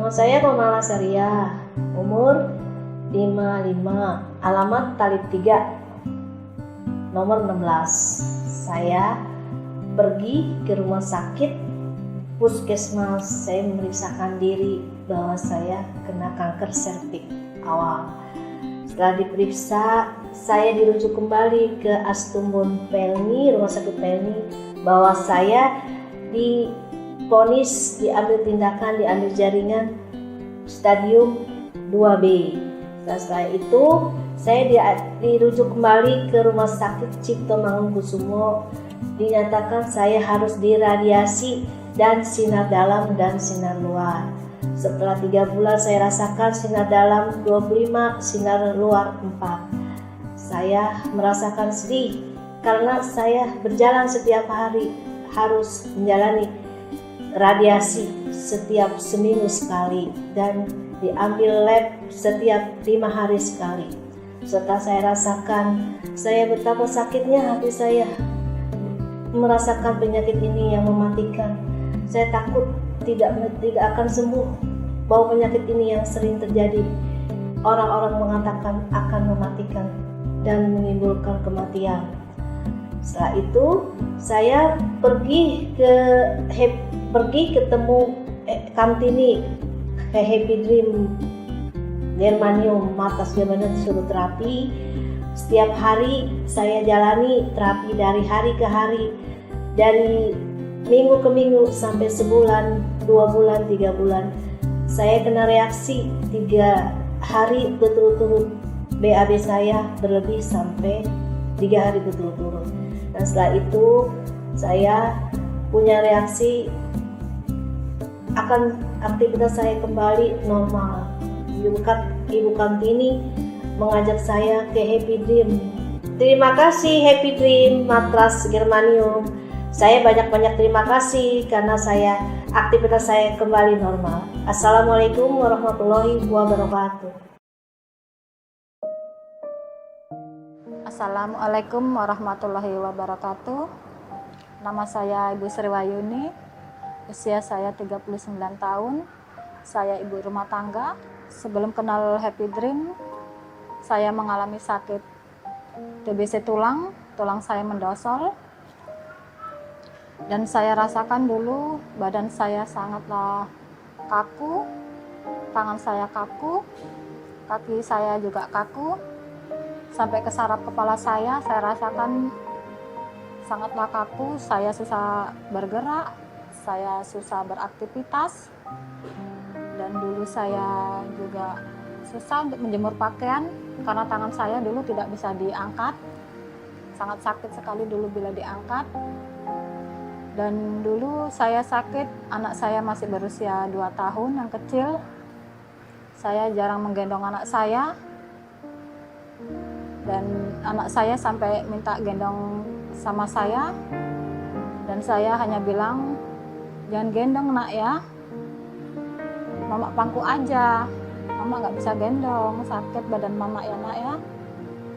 Nama saya Romala Saria, umur 55, alamat Talib 3, nomor 16. Saya pergi ke rumah sakit puskesmas. Saya memeriksakan diri bahwa saya kena kanker serviks awal. Setelah diperiksa, saya dirujuk kembali ke Astumbun Pelni, rumah sakit Pelni, bahwa saya divonis diambil tindakan, diambil jaringan stadium 2B. Setelah itu saya dirujuk kembali ke rumah sakit Cipto Mangunkusumo. Dinyatakan saya harus diradiasi dan sinar dalam dan sinar luar. Setelah 3 bulan saya rasakan sinar dalam 25, sinar luar 4. Saya merasakan sedih karena saya berjalan setiap hari, harus menjalani radiasi setiap seminggu sekali dan diambil lab setiap 5 hari sekali. Setelah saya rasakan, saya betapa sakitnya hati saya merasakan penyakit ini yang mematikan. Saya takut tidak akan sembuh, bahwa penyakit ini yang sering terjadi. Orang-orang mengatakan akan mematikan dan menimbulkan kematian. Setelah itu saya pergi ketemu Kantini Happy Dream Germanium Matas Germanium, disuruh terapi. Setiap hari saya jalani terapi dari hari ke hari, dari minggu ke minggu sampai sebulan, 2 bulan, 3 bulan. Saya kena reaksi 3 hari berturut-turut, BAB saya berlebih sampai 3 hari berturut-turut. Dan setelah itu saya punya reaksi, akan aktivitas saya kembali normal. Ibu Kantini mengajak saya ke Happy Dream. Terima kasih Happy Dream Matras Germanium. Saya banyak-banyak terima kasih karena aktivitas saya kembali normal. Assalamualaikum warahmatullahi wabarakatuh. Assalamualaikum warahmatullahi wabarakatuh. Nama saya Ibu Sri Wayuni. Usia saya 39 tahun. Saya ibu rumah tangga. Sebelum kenal Happy Dream, saya mengalami sakit TBC tulang saya mendosol. Dan saya rasakan dulu badan saya sangatlah kaku, tangan saya kaku, kaki saya juga kaku, sampai ke saraf kepala saya rasakan sangatlah kaku. Saya susah bergerak, saya susah beraktivitas, dan dulu saya juga susah untuk menjemur pakaian karena tangan saya dulu tidak bisa diangkat. Sangat sakit sekali dulu bila diangkat. Dan dulu saya sakit, anak saya masih berusia 2 tahun yang kecil. Saya jarang menggendong anak saya. Dan anak saya sampai minta gendong sama saya. Dan saya hanya bilang, jangan gendong nak ya, mama pangku aja, mama nggak bisa gendong, sakit badan mama ya nak ya.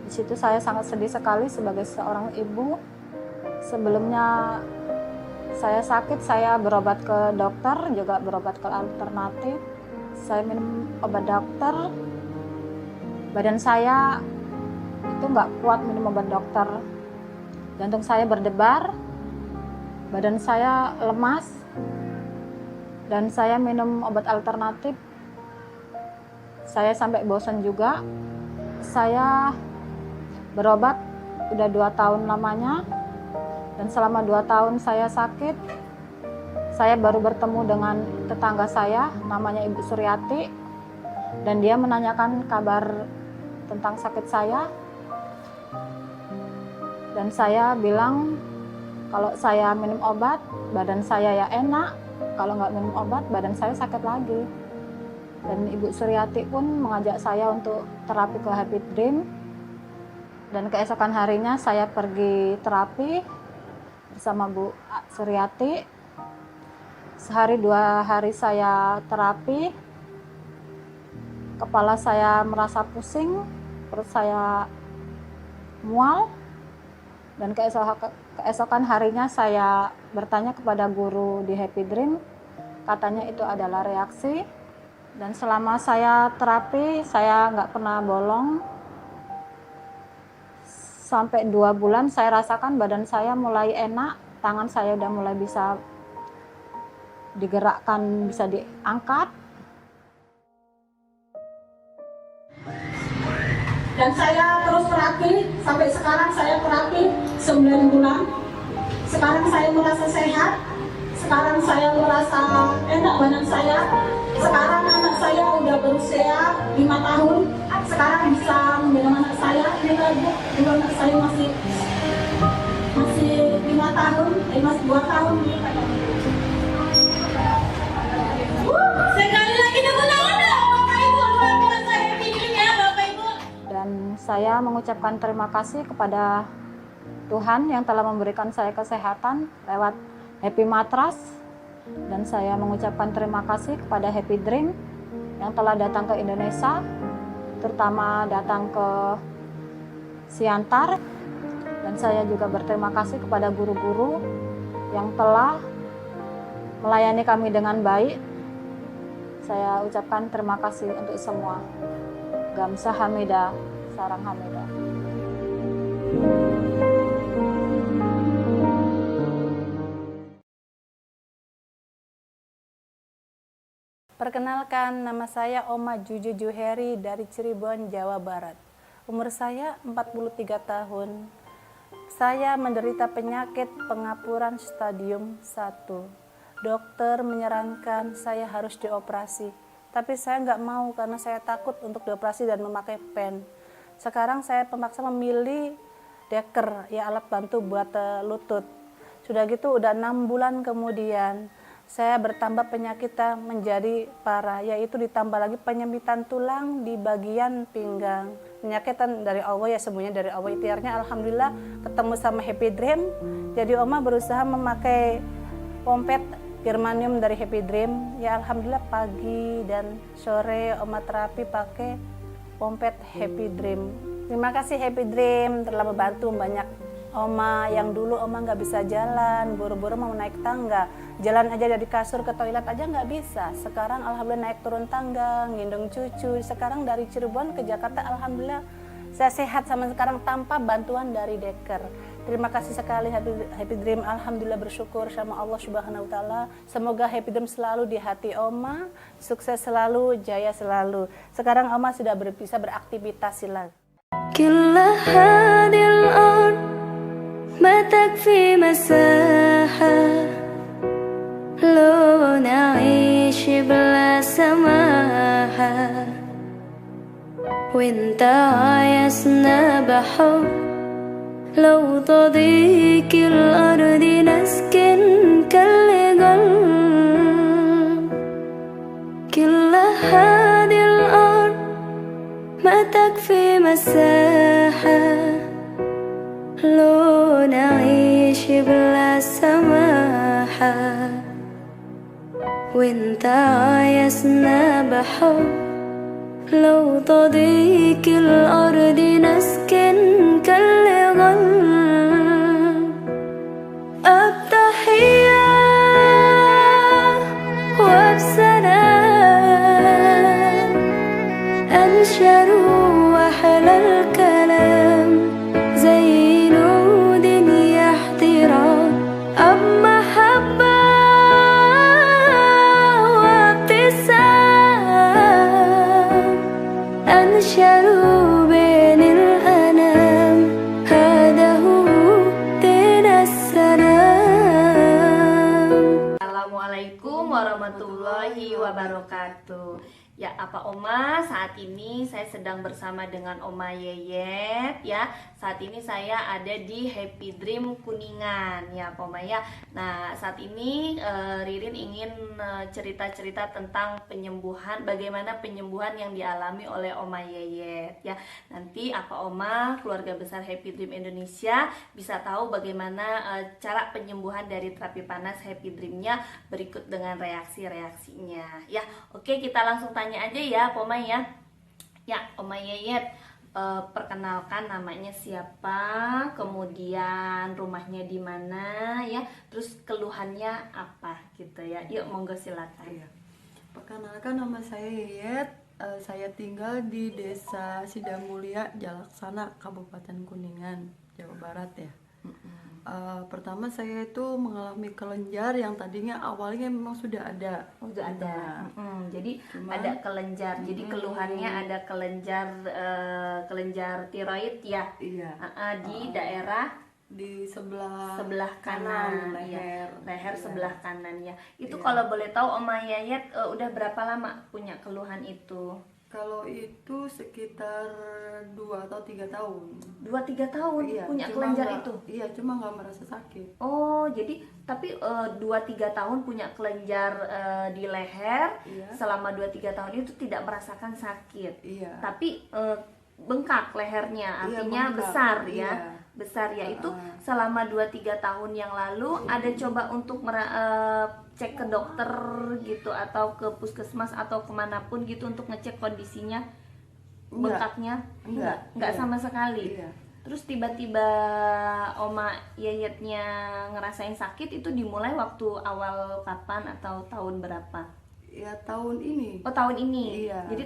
Di situ saya sangat sedih sekali sebagai seorang ibu. Sebelumnya saya sakit, saya berobat ke dokter, juga berobat ke alternatif. Saya minum obat dokter, badan saya itu nggak kuat minum obat dokter. Jantung saya berdebar, badan saya lemas, dan saya minum obat alternatif. Saya sampai bosan juga. Saya berobat udah 2 tahun lamanya. Dan selama 2 tahun saya sakit, saya baru bertemu dengan tetangga saya, namanya Ibu Suryati. Dan dia menanyakan kabar tentang sakit saya. Dan saya bilang, kalau saya minum obat, badan saya ya enak. Kalau nggak minum obat, badan saya sakit lagi. Dan Ibu Suryati pun mengajak saya untuk terapi ke Happy Dream. Dan keesokan harinya saya pergi terapi bersama Bu Suryati. Sehari 2 hari saya terapi, kepala saya merasa pusing, perut saya mual. Dan keesokan harinya saya bertanya kepada guru di Happy Dream, katanya itu adalah reaksi Dan selama saya terapi, saya nggak pernah bolong. Sampai 2 bulan saya rasakan badan saya mulai enak, tangan saya udah mulai bisa digerakkan, bisa diangkat. Dan saya terus terapi, sampai sekarang saya terapi 9 bulan. Sekarang saya merasa sehat, sekarang saya merasa enak badan saya. Sekarang anak saya udah berusia 5 tahun, sekarang bisa menggendong anak saya. Ini lagi, dulu anak saya masih 5 tahun, masih 2 tahun. Sekali lagi tepuk tangan dong, Bapak Ibu, luar biasa happy dream ya Bapak Ibu. Dan saya mengucapkan terima kasih kepada Tuhan yang telah memberikan saya kesehatan lewat Happy Matras. Dan saya mengucapkan terima kasih kepada Happy Dream yang telah datang ke Indonesia, terutama datang ke Siantar. Dan saya juga berterima kasih kepada guru-guru yang telah melayani kami dengan baik. Saya ucapkan terima kasih untuk semua. Gamsa Hamida, Sarang Hamida. Perkenalkan, nama saya Oma Juju Juheri dari Cirebon, Jawa Barat. Umur saya 43 tahun. Saya menderita penyakit pengapuran stadium 1. Dokter menyarankan saya harus dioperasi. Tapi saya nggak mau karena saya takut untuk dioperasi dan memakai pen. Sekarang saya terpaksa memilih deker, ya alat bantu buat lutut. Sudah gitu udah 6 bulan kemudian saya bertambah penyakitnya menjadi parah, yaitu ditambah lagi penyempitan tulang di bagian pinggang. Penyakitan dari Allah ya, semuanya dari Allah. Ikhtiarnya alhamdulillah ketemu sama Happy Dream. Jadi Oma berusaha memakai pompet germanium dari Happy Dream. Ya alhamdulillah pagi dan sore Oma terapi pakai pompet Happy Dream. Terima kasih Happy Dream telah membantu banyak Oma yang dulu Oma nggak bisa jalan, buru-buru mau naik tangga, jalan aja dari kasur ke toilet aja nggak bisa. Sekarang alhamdulillah naik turun tangga, ngendong cucu. Sekarang dari Cirebon ke Jakarta alhamdulillah saya sehat sama sekarang tanpa bantuan dari deker. Terima kasih sekali Happy Dream, alhamdulillah bersyukur sama Allah Subhanahu wa taala. Semoga Happy Dream selalu di hati Oma, sukses selalu, jaya selalu. Sekarang Oma sudah bisa beraktivitas lagi. ما تكفي مساحة لو نعيش بلا سماحة وانت عايزنا بحب لو تضيق الأرض نسكن كالجل كل هذه الأرض ما تكفي مساحة لو نعيش بلا سماحة وانت عايزنا بحب لو تضيق الأرض نسكن كالغل التحية وبسلام أنشروا أحلى الكلام زي شروا بين الأنام هذا هو دين السلام. Assalamualaikum warahmatullahi wabarakatuh. Ya, apa Oma, saat ini saya sedang bersama dengan Oma Yeyet ya. Saat ini saya ada di Happy Dream Kuningan ya, Oma ya. Nah, saat ini Ririn ingin cerita-cerita tentang penyembuhan, bagaimana penyembuhan yang dialami oleh Oma Yeyet ya. Nanti apa Oma, keluarga besar Happy Dream Indonesia bisa tahu bagaimana cara penyembuhan dari terapi panas Happy Dreamnya berikut dengan reaksi-reaksinya ya. Oke, kita langsung tanya aja ya Oma ya. Ya, Oma Yeyet, perkenalkan namanya siapa, kemudian rumahnya di mana ya, terus keluhannya apa gitu ya. Yuk monggo silakan. Iya. Perkenalkan, nama saya Yayet. Saya tinggal di Desa Sidamulia, Jalaksana, Kabupaten Kuningan, Jawa Barat ya. Pertama saya itu mengalami kelenjar yang tadinya awalnya memang sudah ada. Udah ada. Jadi Cuman- ada kelenjar. Jadi keluhannya ada kelenjar tiroid ya. Iya. Di daerah Di sebelah kanan, leher. ya. Leher Iya. sebelah kanan ya. Itu Iya. kalau boleh tahu Oma Yayet udah berapa lama punya keluhan itu? Kalau itu sekitar 2 atau 3 tahun. 2-3 tahun punya cuma kelenjar nggak- itu. Iya, cuma nggak merasa sakit. Oh, jadi tapi 2-3 tahun punya kelenjar di leher, Iya. selama 2-3 tahun itu tidak merasakan sakit. Iya. Tapi bengkak lehernya, Iya, artinya bengkak. besar ya. Iya. Besar ya. Itu selama 2-3 tahun yang lalu ada coba untuk cek ke dokter gitu atau ke puskesmas atau kemanapun gitu untuk ngecek kondisinya bengkaknya? Enggak. Enggak Iya. sama sekali. Iya. Terus tiba-tiba Oma Yayetnya ngerasain sakit itu dimulai waktu awal kapan atau tahun berapa? Ya tahun ini. Oh, tahun ini. Iya. Jadi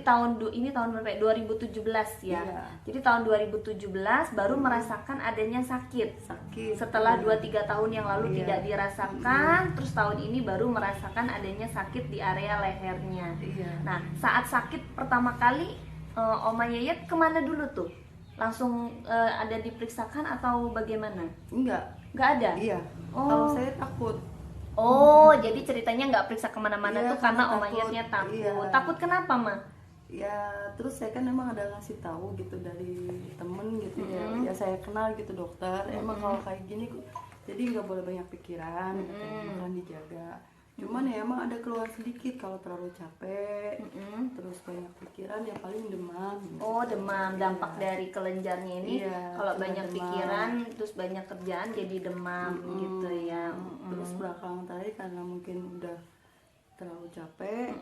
ini tahun berapa? 2017 ya. Iya. Jadi tahun 2017 baru merasakan adanya sakit. Sakit. Setelah Iya. 2-3 tahun yang lalu Iya. tidak dirasakan, terus tahun ini baru merasakan adanya sakit di area lehernya. Iya. Nah, saat sakit pertama kali Oma Yayet kemana dulu tuh? Langsung ada diperiksakan atau bagaimana? Enggak. Nggak ada? Iya. Oh. Kalau saya takut. Oh, jadi ceritanya nggak periksa kemana-mana Iya, tuh karena karena Oma takut. Yayetnya takut. Iya. Takut kenapa, Ma? Ya terus saya kan emang ada ngasih tahu gitu dari temen gitu ya. Ya saya kenal gitu dokter. Emang kalau kayak gini jadi nggak boleh banyak pikiran, gitu, makan dijaga. Cuman ya emang ada keluar sedikit kalau terlalu capek, terus banyak pikiran ya paling demam. gitu. Oh, demam, dampak Iya. dari kelenjarnya ini. Iya, Kalau kena banyak demam. pikiran terus banyak kerjaan jadi demam gitu ya. Terus belakangan tadi karena mungkin udah terlalu capek,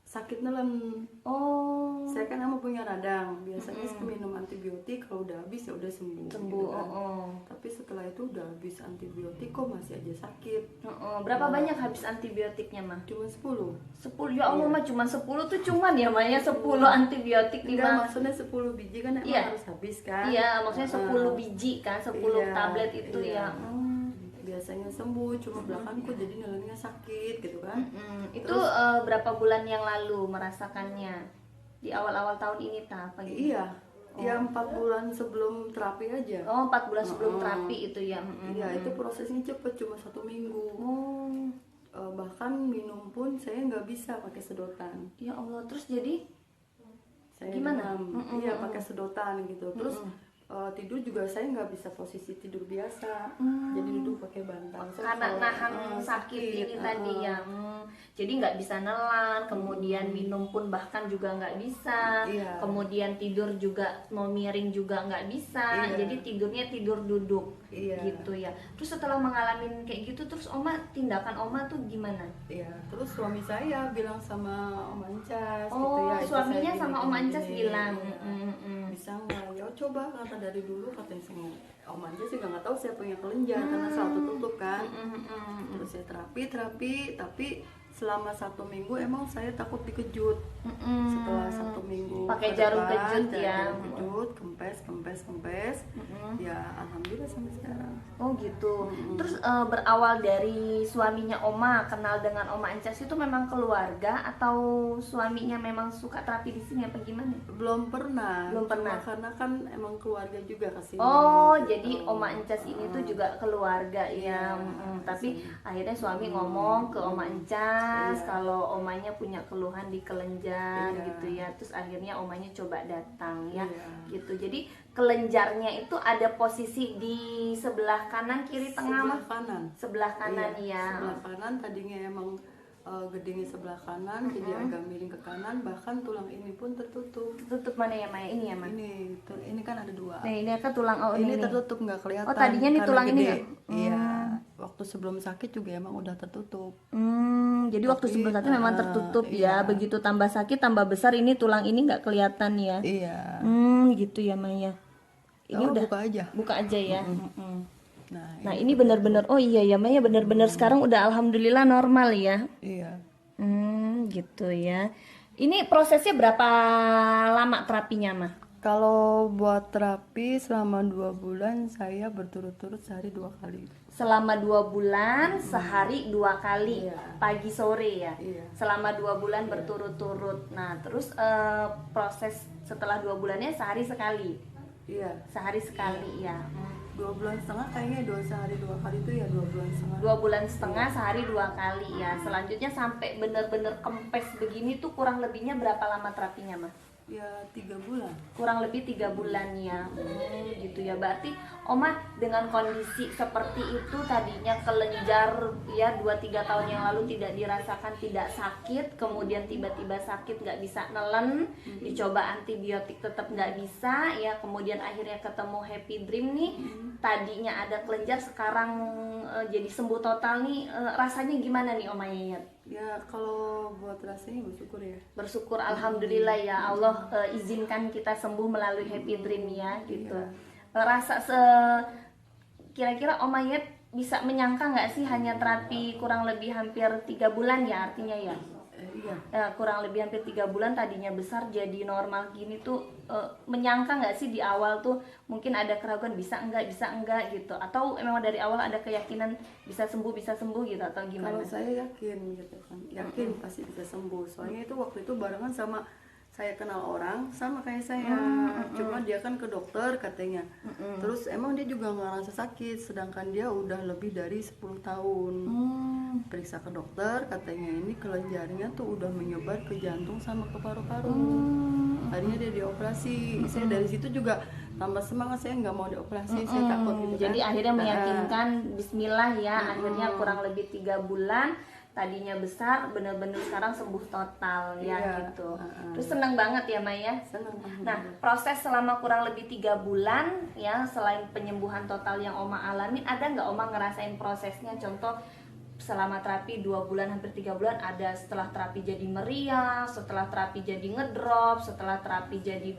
sakit nelen. Oh, Saya kan emang punya radang, biasanya minum antibiotik kalau udah habis ya udah sembuh. sembuh. gitu kan. Oh. Tapi setelah itu udah habis antibiotik kok masih aja sakit. Berapa banyak habis antibiotiknya, Mah? Cuma 10. 10. Ya Allah, Mah cuma 10 tuh cuman ya, Mah ya 10 antibiotik di Enggak, Mah. maksudnya 10 biji kan emang Iya. harus habis kan? Iya, maksudnya 10 biji kan, 10 Iya, tablet itu iya. ya. Biasanya sembuh, cuma belakangan kok jadi nelennya sakit gitu kan? Itu berapa bulan yang lalu merasakannya? Di awal-awal tahun ini apa gitu? Iya. Ya 4 bulan sebelum terapi aja. Oh, 4 bulan sebelum terapi itu ya. Iya, itu prosesnya cepet, cuma 1 minggu. Oh, Bahkan minum pun saya nggak bisa pakai sedotan. ya Allah. Terus jadi Saya Gimana? demam. Iya, pakai sedotan gitu. Terus tidur juga saya nggak bisa posisi tidur biasa. Jadi duduk pakai bantal. Saya karena kalau, nahan sakit ini tadi ya. Jadi nggak bisa nelan, kemudian minum pun bahkan juga nggak bisa. Iya. Kemudian tidur juga mau miring juga nggak bisa. Iya. Jadi tidurnya tidur duduk. Iya. Gitu ya. Terus setelah mengalami kayak gitu, terus tindakan Oma tuh gimana? Iya, terus suami saya bilang sama Om Ancas gitu Oh, ya. itu suaminya saya sama gini, Om gini, Ancas gini. bilang, Iya. Bisa nggak? Ya coba, kata dari dulu katanya sama Om Ancas juga nggak tahu saya punya kelenjar karena selalu tertutup kan. Terus saya terapi, tapi selama 1 minggu emang saya takut dikejut. Setelah 1 minggu Pakai ke jarum depan, kejut jarum ya. kejut, kempes. Ya alhamdulillah sampai sekarang. Oh gitu. Terus berawal dari suaminya Oma kenal dengan Oma Ancas itu memang keluarga atau suaminya memang suka terapi di sini apa gimana? Belum pernah. Belum Cuma pernah. karena kan emang keluarga juga kesini. Oh, gitu. jadi Oma Ancas ini tuh juga keluarga ya. Tapi akhirnya suami ngomong ke Oma Ancas kalau omanya punya keluhan di kelenjar Iya. gitu ya. Terus akhirnya omanya coba datang ya. Iya. Gitu. Jadi kelenjarnya itu ada posisi di sebelah kanan, kiri, tengah Sebelah mah? kanan. Sebelah kanan Iya, ya. Sebelah kanan tadinya emang gedenya sebelah kanan, jadi agak miring ke kanan, bahkan tulang ini pun tertutup. Tutup mana ya, Maya? Ini ya, Ma? Ini kan ada 2. Nah, ini kan tulang ini ini. tertutup nggak kelihatan. Oh, tadinya nih karena tulang ini gede. ya? Iya. Waktu sebelum sakit juga emang udah tertutup. Jadi waktu Tapi, sebelum sakit memang tertutup ya. iya. Begitu tambah sakit tambah besar ini tulang ini nggak kelihatan ya. Iya. Gitu ya, Maya. Ini Oh, udah buka aja. buka aja ya. Nah, Nah, ini benar-benar oh iya ya, Maya benar-benar sekarang udah alhamdulillah normal ya. iya. Gitu ya. Ini prosesnya berapa lama terapinya, mah? Kalau buat terapi selama 2 bulan saya berturut-turut sehari 2 kali. Selama 2 bulan sehari 2 kali, pagi sore ya. Iya. Selama 2 bulan berturut-turut. Nah, terus proses setelah 2 bulannya sehari sekali. Iya. Sehari sekali ya. 2 bulan setengah kayaknya sehari 2 kali itu ya 2 bulan setengah. 2 bulan setengah sehari 2 kali ya. Selanjutnya sampai bener-bener kempes begini tuh kurang lebihnya berapa lama terapinya, mah? Ya 3 bulan. Kurang lebih 3 bulan ya. Gitu ya. Berarti Oma dengan kondisi seperti itu tadinya kelenjar ya 2-3 tahun yang lalu tidak dirasakan tidak sakit, kemudian tiba-tiba sakit nggak bisa nelen, dicoba antibiotik tetap nggak bisa ya, kemudian akhirnya ketemu Happy Dream nih, tadinya ada kelenjar sekarang jadi sembuh total nih, rasanya gimana nih Oma Yayat? Ya kalau buat rasanya bersyukur ya. Bersyukur alhamdulillah ya Allah izinkan kita sembuh melalui Happy Dream ya gitu. Rasa kira-kira Om Yayat bisa menyangka nggak sih hanya terapi kurang lebih hampir 3 bulan ya artinya ya? Iya. Kurang lebih hampir 3 bulan tadinya besar jadi normal gini tuh, menyangka nggak sih di awal tuh mungkin ada keraguan bisa enggak gitu, atau memang dari awal ada keyakinan bisa sembuh gitu atau gimana? Kalau saya yakin gitu kan, yakin pasti bisa sembuh. Soalnya itu waktu itu barengan sama saya kenal orang sama kayak saya, cuma dia kan ke dokter katanya. Terus emang dia juga nggak ngerasa sakit, sedangkan dia udah lebih dari 10 tahun. Periksa ke dokter katanya ini kelenjarnya tuh udah menyebar ke jantung sama ke paru-paru. Akhirnya dia dioperasi. Saya dari situ juga tambah semangat, saya nggak mau dioperasi, saya takut gitu kan. Jadi akhirnya meyakinkan Bismillah ya, akhirnya kurang lebih 3 bulan tadinya besar bener-bener sekarang sembuh total ya gitu. Terus seneng banget ya Maya. Senang. Nah proses selama kurang lebih 3 bulan ya, selain penyembuhan total yang Oma alamin, ada nggak Oma ngerasain prosesnya? Contoh selama terapi 2 bulan hampir 3 bulan, ada setelah terapi jadi meriang, setelah terapi jadi ngedrop, setelah terapi jadi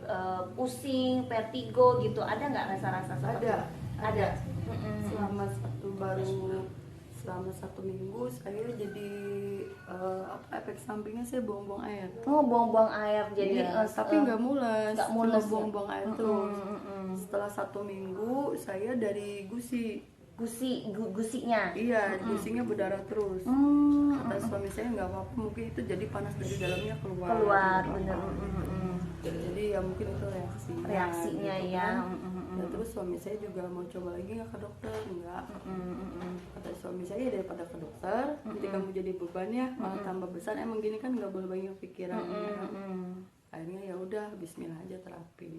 pusing, vertigo gitu, ada nggak rasa-rasa seperti itu? Ada. Selama 1 minggu saya jadi efek sampingnya saya buang-buang air. Oh buang-buang air jadi tapi nggak mules, cuma cuma buang-buang air terus. Setelah 1 minggu saya dari gusinya. Iya, gusinya berdarah terus. Kata suami saya nggak apa-apa, mungkin itu jadi panas dari dalamnya keluar Bener. Jadi ya mungkin itu reaksinya gitu ya. kan. Ya, terus suami saya juga mau coba lagi nggak ke dokter, enggak. Kata suami saya daripada ke dokter nanti kamu jadi beban ya, malah tambah besar. Emang gini kan nggak boleh banyak pikiran. Akhirnya ya udah Bismillah aja terapi.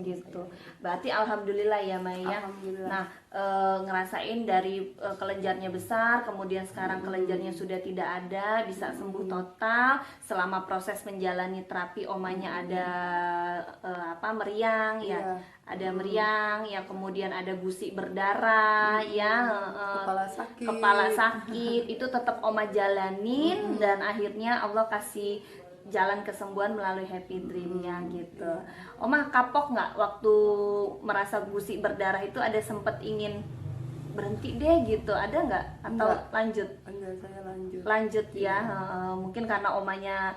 Gitu. Berarti alhamdulillah ya Maya. Nah ngerasain dari kelenjarnya besar, kemudian sekarang kelenjarnya sudah tidak ada, bisa sembuh total. Selama proses menjalani terapi Omanya ada meriang ya. Ada meriang ya, kemudian ada gusi berdarah ya, kepala sakit itu tetap Oma jalanin, dan akhirnya Allah kasih jalan kesembuhan melalui Happy Dream ya gitu. Oma kapok nggak waktu merasa gusi berdarah itu, ada sempet ingin berhenti deh gitu, ada nggak? Atau lanjut? Enggak, saya Lanjut ya. Mungkin karena Omanya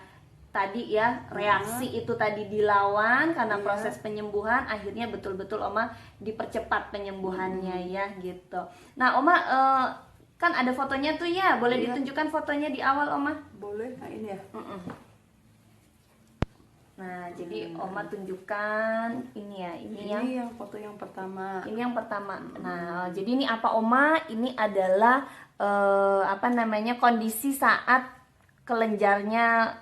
tadi ya reaksi itu tadi dilawan karena proses penyembuhan, akhirnya betul-betul Oma dipercepat penyembuhannya ya gitu. Nah Oma kan ada fotonya tuh ya, boleh ditunjukkan fotonya di awal Oma? Boleh. Nah ini ya. Nah jadi Oma tunjukkan ini ya, ini yang foto yang pertama. Ini yang pertama. Nah jadi ini apa Oma? Ini adalah kondisi saat kelenjarnya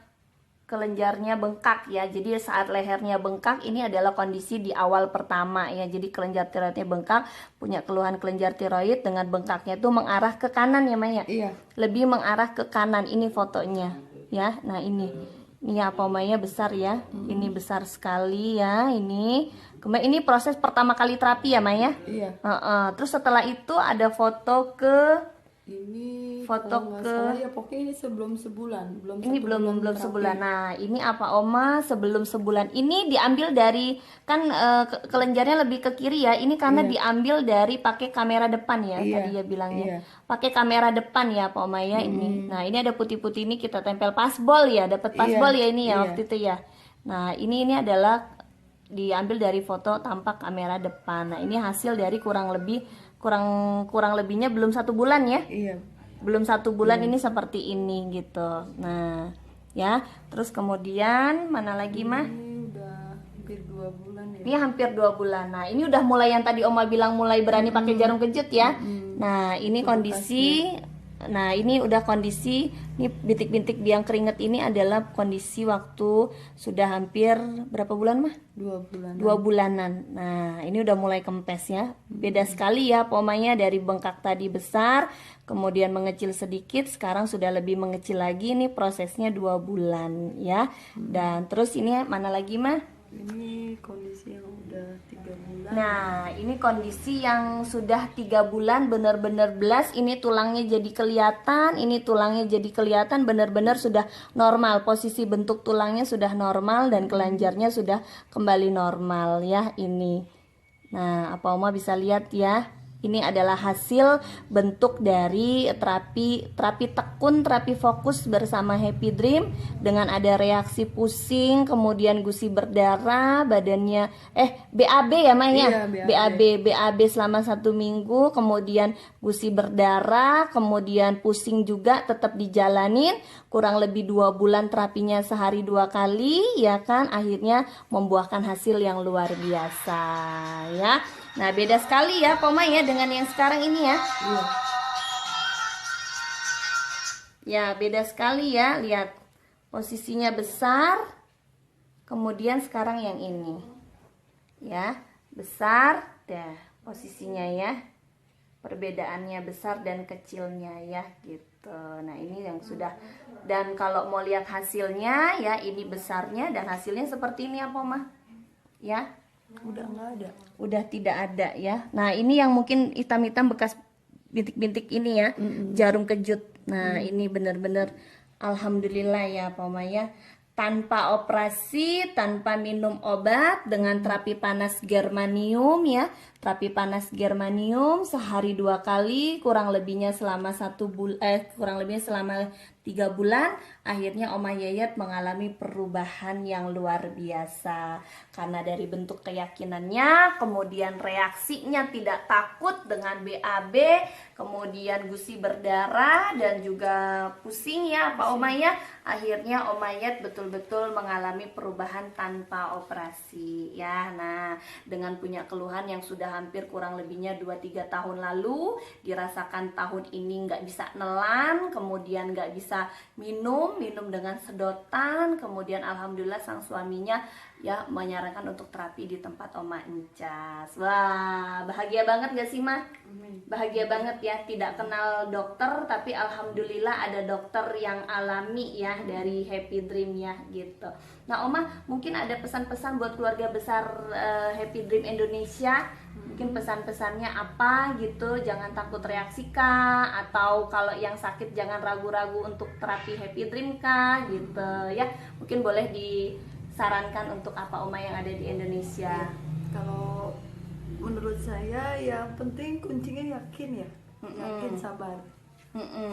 bengkak ya. Jadi saat lehernya bengkak ini adalah kondisi di awal pertama ya. Jadi kelenjar tiroidnya bengkak, punya keluhan kelenjar tiroid dengan bengkaknya itu mengarah ke kanan ya Maya. Iya. Lebih mengarah ke kanan, ini fotonya ya. Nah ini apa Maya besar ya. Ini besar sekali ya ini. Kemudian ini proses pertama kali terapi ya Maya. Iya. Terus setelah itu ada foto ke Ini Foto kalau nggak ke- salah ya pokoknya ini sebelum sebulan, Ini satu belum terapi. sebulan. Nah, ini apa Oma sebelum sebulan. Ini diambil dari kan kelenjarnya lebih ke kiri ya. Ini karena diambil dari pakai kamera depan ya. Iya, Tadi ya bilangnya. iya. Pakai kamera depan ya Pak Oma ya ini. Nah, ini ada putih-putih ini kita tempel pasbol ya. Dapat pasbol ya ini ya waktu itu ya. Nah, ini adalah diambil dari foto tanpa kamera depan. Nah, ini hasil dari kurang lebihnya belum 1 bulan ya. Iya. Belum 1 bulan ini seperti ini gitu. Nah, ya. Terus kemudian mana lagi mah? Ini udah hampir 2 bulan ya. Ini hampir 2 bulan. Nah, ini udah mulai yang tadi Oma bilang mulai berani pakai jarum kejut ya. Nah, ini kondisi. Nah, ini udah kondisi. Ini bintik-bintik biang keringet ini adalah kondisi waktu sudah hampir berapa bulan mah? 2 bulan. 2 bulanan. Nah, ini udah mulai kempes ya. Beda sekali ya pomanya dari bengkak tadi besar, kemudian mengecil sedikit, sekarang sudah lebih mengecil lagi. Ini prosesnya 2 bulan ya. Dan terus ini mana lagi mah? Ini kondisi yang udah 3 bulan. Nah, ini kondisi yang sudah 3 bulan benar-benar belas. Ini tulangnya jadi kelihatan, ini tulangnya jadi kelihatan benar-benar sudah normal. Posisi bentuk tulangnya sudah normal dan kelenjarnya sudah kembali normal ya ini. Nah, apa Oma bisa lihat ya? Ini adalah hasil bentuk dari terapi tekun, terapi fokus bersama Happy Dream dengan ada reaksi pusing, kemudian gusi berdarah, badannya BAB ya Maya? Iya, BAB selama 1 minggu, kemudian gusi berdarah, kemudian pusing juga tetap dijalanin, kurang lebih 2 bulan terapinya sehari 2 kali ya kan, akhirnya membuahkan hasil yang luar biasa ya. Nah, beda sekali ya Poma ya dengan yang sekarang ini ya. Ya, beda sekali ya. Lihat posisinya besar. Kemudian sekarang yang ini. Ya, besar dah posisinya ya. Perbedaannya besar dan kecilnya ya gitu. Nah, ini yang sudah, dan kalau mau lihat hasilnya ya, ini besarnya dan hasilnya seperti ini ya Poma. Ya. Udah nggak ada. Udah tidak ada ya. Nah, ini yang mungkin hitam-hitam bekas bintik-bintik ini ya, jarum kejut. Nah, ini benar-benar alhamdulillah ya Pak Maya, tanpa operasi, tanpa minum obat, dengan terapi panas germanium ya. Terapi panas germanium sehari 2 kali, kurang lebihnya selama 3 bulan, akhirnya Oma Yayat mengalami perubahan yang luar biasa. Karena dari bentuk keyakinannya, kemudian reaksinya tidak takut dengan BAB, kemudian gusi berdarah dan juga pusing ya Pak Oma ya. Akhirnya Oma Yayat betul-betul mengalami perubahan tanpa operasi ya. Nah, dengan punya keluhan yang sudah hampir kurang lebihnya 2-3 tahun lalu, dirasakan tahun ini nggak bisa nelan, kemudian nggak bisa minum dengan sedotan, kemudian alhamdulillah sang suaminya ya menyarankan untuk terapi di tempat Oma Encas. Wah, bahagia banget gak sih Ma? Bahagia banget ya, tidak kenal dokter tapi alhamdulillah ada dokter yang alami ya dari Happy Dream ya gitu. Nah Oma, mungkin ada pesan-pesan buat keluarga besar Happy Dream Indonesia, mungkin pesan-pesannya apa gitu, jangan takut reaksi kah, atau kalau yang sakit jangan ragu-ragu untuk terapi Happy Dream kah gitu ya, mungkin boleh disarankan untuk apa Oma yang ada di Indonesia. Kalau menurut saya yang penting kuncinya yakin ya, yakin, sabar,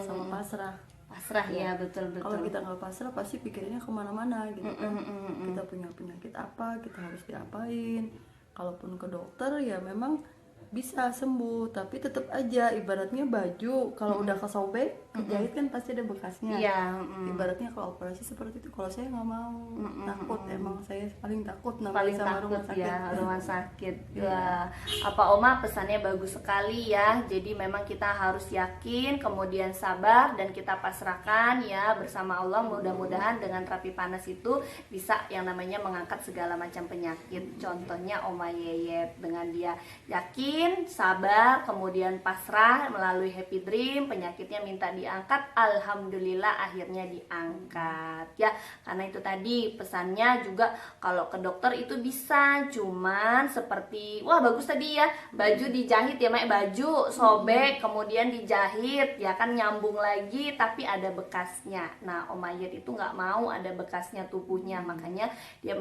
sama pasrah. Pasrah ya, betul-betul. Kalau kita nggak pasrah pasti pikirannya kemana-mana gitu kan. Kita punya penyakit apa, kita harus diapain. Kalaupun ke dokter ya memang bisa sembuh, tapi tetap aja ibaratnya baju kalau udah kesobek, kejahit kan pasti ada bekasnya. Iya. Ibaratnya kalau operasi seperti itu, kalau saya nggak mau, takut, emang saya paling takut namanya Paling sama takut rumah sakit. ya rumah sakit. Wah, apa Oma pesannya bagus sekali ya. Jadi memang kita harus yakin, kemudian sabar dan kita pasrahkan ya bersama Allah. Mudah-mudahan dengan terapi panas itu bisa yang namanya mengangkat segala macam penyakit. Contohnya Oma Yeyet, dengan dia yakin, yakin, sabar, kemudian pasrah melalui Happy Dream, penyakitnya minta diangkat, alhamdulillah akhirnya diangkat ya. Karena itu tadi pesannya juga kalau ke dokter itu bisa, cuman seperti wah bagus tadi ya, baju dijahit ya Mak, baju sobek kemudian dijahit ya kan, nyambung lagi tapi ada bekasnya. Nah Om Mayet itu nggak mau ada bekasnya tubuhnya, makanya dia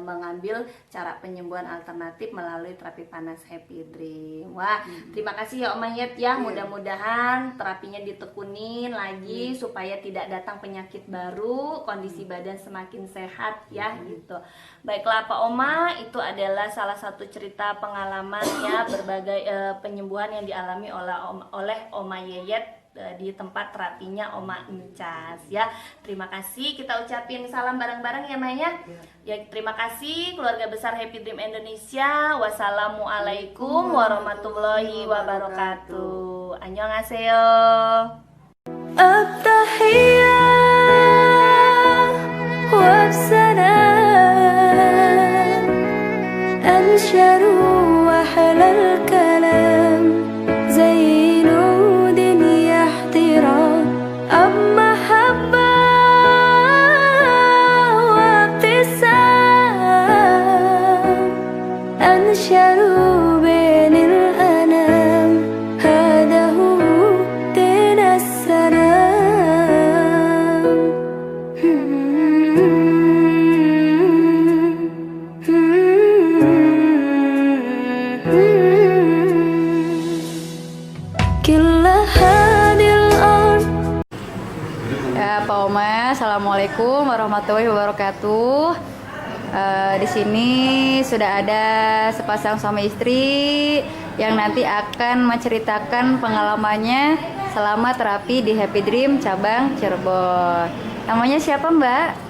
mengambil cara penyembuhan alternatif melalui terapi panas Happy Dream. Wah, terima kasih ya Om Mayet ya. Mudah-mudahan terapinya ditekunin lagi supaya tidak datang penyakit baru, kondisi badan semakin sehat ya gitu. Baiklah Pak Oma, itu adalah salah satu cerita pengalaman ya berbagai penyembuhan yang dialami oleh Oma Yeyet di tempat terapinya Oma Encas ya. Terima kasih, kita ucapin salam bareng-bareng ya Maya. Ya, terima kasih keluarga besar Happy Dream Indonesia. Wassalamualaikum warahmatullahi wabarakatuh. Annyeonghaseyo. التحية والسلام أنشروا أحلى الكلام زي نود يحترام أب محبة وابتسام أنشروا بين الأنام هذا هو دين السلام كل هذه الأرض. Ya, Pak Oma, assalamualaikum warahmatullahi wabarakatuh. Di sini sudah ada sepasang suami istri yang nanti akan menceritakan pengalamannya selama terapi di Happy Dream cabang Cirebon. Namanya siapa Mbak?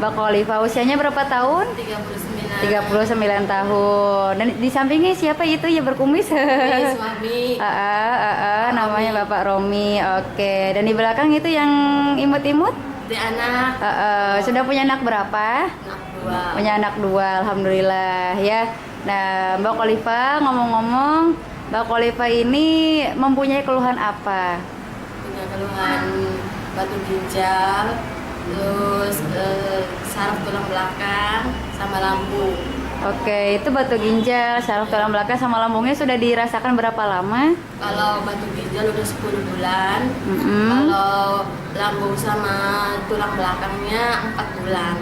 Mbak Khalifah. Usianya berapa tahun? 39 tahun. Dan di sampingnya siapa itu ya berkumis? Suami. Namanya Bapak Romi. Oke. Dan di belakang itu yang imut-imut? Di anak. Sudah punya anak berapa? Anak 2. Punya anak 2, alhamdulillah ya. Nah, Mbak Khalifah, ngomong-ngomong, Mbak Khalifah ini mempunyai keluhan apa? Punya keluhan batu ginjal, terus saraf tulang belakang sama lambung. Oke, itu batu ginjal, saraf tulang belakang sama lambungnya sudah dirasakan berapa lama? Kalau batu ginjal udah 10 bulan. Kalau lambung sama tulang belakangnya 4 bulan.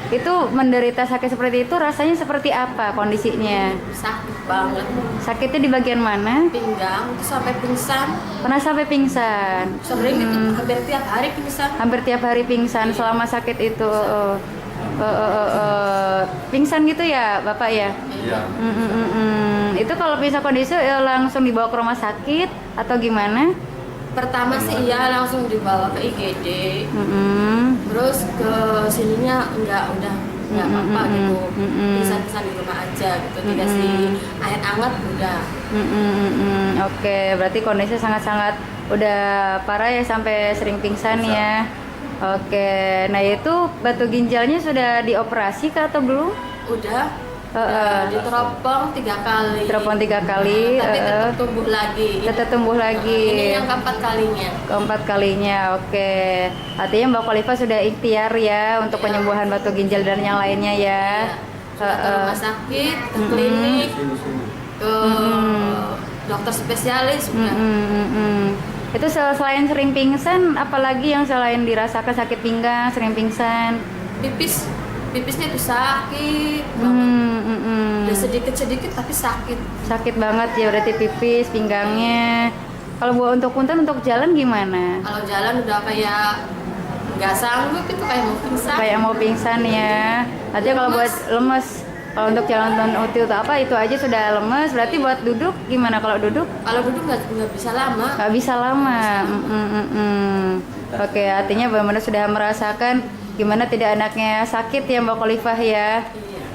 Itu menderita sakit seperti itu rasanya seperti apa kondisinya? Sakit banget. Sakitnya di bagian mana? Pinggang itu sampai pingsan. Pernah sampai pingsan? Sering itu hampir tiap hari pingsan. Hampir tiap hari pingsan selama sakit itu. Pingsan gitu ya Bapak ya? Iya. Itu kalau pingsan kondisi langsung dibawa ke rumah sakit atau gimana? Pertama sih iya langsung dibawa ke IGD. Terus ke sininya udah nggak apa-apa gitu. Pingsan-pingsan di rumah aja gitu. Dikasih air hangat udah. Oke, berarti kondisinya sangat-sangat udah parah ya sampai sering pingsan ya. Oke, nah itu batu ginjalnya sudah dioperasi kah atau belum? Udah diteropong 3 kali. Teropong 3 kali. Tapi tetap tumbuh lagi. Tetap tumbuh lagi. Ini yang keempat kalinya. Keempat kalinya, oke. Artinya Mbak Khalifah sudah ikhtiar ya untuk penyembuhan batu ginjal dan yang lainnya ya. Sudah ke rumah sakit, ke klinik, ke dokter spesialis. Itu selain sering pingsan, apalagi yang selain dirasakan sakit pinggang, sering pingsan? Pipisnya itu sakit banget. Udah sedikit-sedikit tapi sakit. Sakit banget ya berarti pipis, pinggangnya. Kalau buat untuk punten untuk jalan gimana? Kalau jalan udah kayak nggak sanggup itu, kayak mau pingsan. Kayak mau pingsan ya. Artinya kalau buat lemes, kalau untuk jalan util atau apa itu aja sudah lemes. Berarti buat duduk gimana kalau duduk? Kalau duduk nggak bisa lama. Nggak bisa lama. Oke, artinya benar-benar sudah merasakan gimana tidak anaknya sakit ya Mbak Khalifah ya.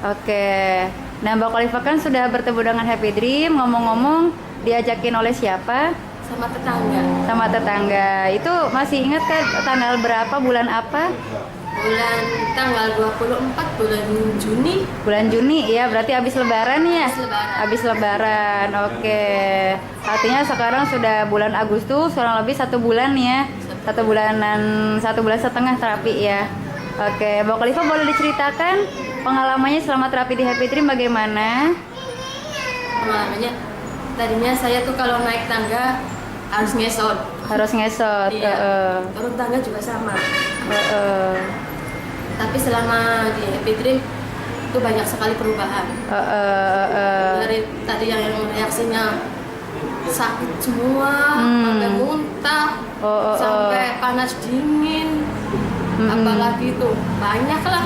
Oke. Nah Mbak Khalifah kan sudah bertemu dengan Happy Dream. Ngomong-ngomong diajakin oleh siapa? Sama tetangga. Sama tetangga. Itu masih ingat kan tanggal berapa, bulan apa? bulan tanggal 24 bulan Juni. Bulan Juni ya, berarti habis lebaran ya? Habis lebaran. Habis lebaran, oke. Artinya sekarang sudah bulan Agustus, kurang lebih 1 bulan ya. 1 bulan setengah terapi ya. Oke, Mbak Khalifah boleh diceritakan pengalamannya selama terapi di Happy Dream bagaimana? Pengalamannya, tadinya saya tuh kalau naik tangga harus ngesot. Harus ngesot. Iya. Turun tangga juga sama. Tapi selama di Happy Dream itu banyak sekali perubahan. Dari tadi yang reaksinya sakit semua, sampai muntah, sampai panas dingin, apalagi itu banyak lah.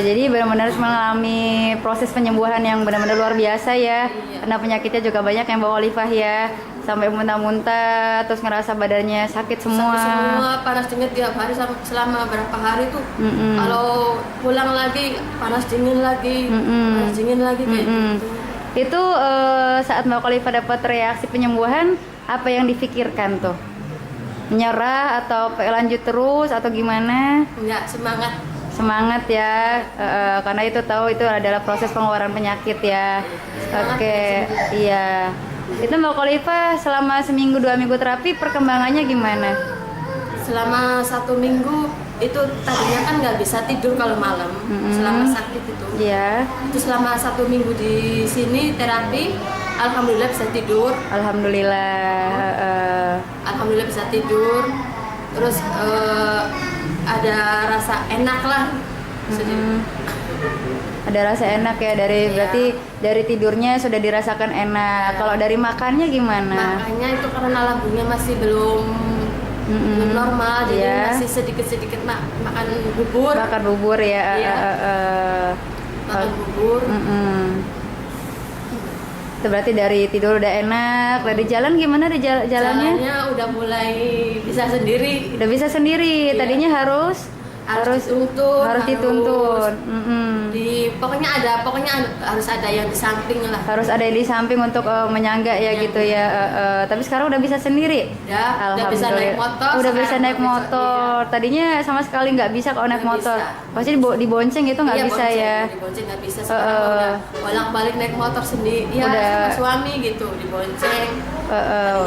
Jadi benar-benar mengalami proses penyembuhan yang benar-benar luar biasa ya. Iya. Karena penyakitnya juga banyak yang Mbak Khalifah ya. Sampai muntah-muntah, terus ngerasa badannya sakit semua. Sakit semua, panas dingin tiap hari selama berapa hari tuh. Kalau pulang lagi panas dingin lagi, panas dingin lagi kayak gitu. Itu saat Mbak Khalifah dapat reaksi penyembuhan, apa yang difikirkan tuh? Menyerah atau lanjut terus atau gimana? Enggak, Semangat ya, karena itu tahu itu adalah proses pengeluaran penyakit ya. Oke, iya. Itu Mbak Khalifah selama seminggu 2 minggu terapi perkembangannya gimana? Selama 1 minggu itu tadinya kan nggak bisa tidur kalau malam selama sakit itu. Iya. Itu selama 1 minggu di sini terapi, alhamdulillah bisa tidur. Alhamdulillah. Alhamdulillah bisa tidur. Terus ada rasa enak lah. Ada rasa enak ya dari berarti dari tidurnya sudah dirasakan enak. Kalau dari makannya gimana? Makannya itu karena lambungnya masih belum normal, jadi masih sedikit-sedikit makan bubur. Makan bubur ya. Makan bubur. Itu berarti dari tidur udah enak. Dari jalan gimana di jalannya? Jalannya udah mulai bisa sendiri. Udah bisa sendiri. Iya. Tadinya harus dituntun. Pokoknya harus ada yang di samping lah. Harus ada yang di samping untuk menyangga ya gitu ya. Tapi sekarang udah bisa sendiri. Udah bisa naik motor. Udah bisa naik motor. Tadinya sama sekali nggak bisa kalau naik motor. Pasti dibonceng itu nggak bisa ya. Dibonceng nggak bisa. Sekarang udah bolak-balik naik motor sendiri. Ya sama suami gitu dibonceng.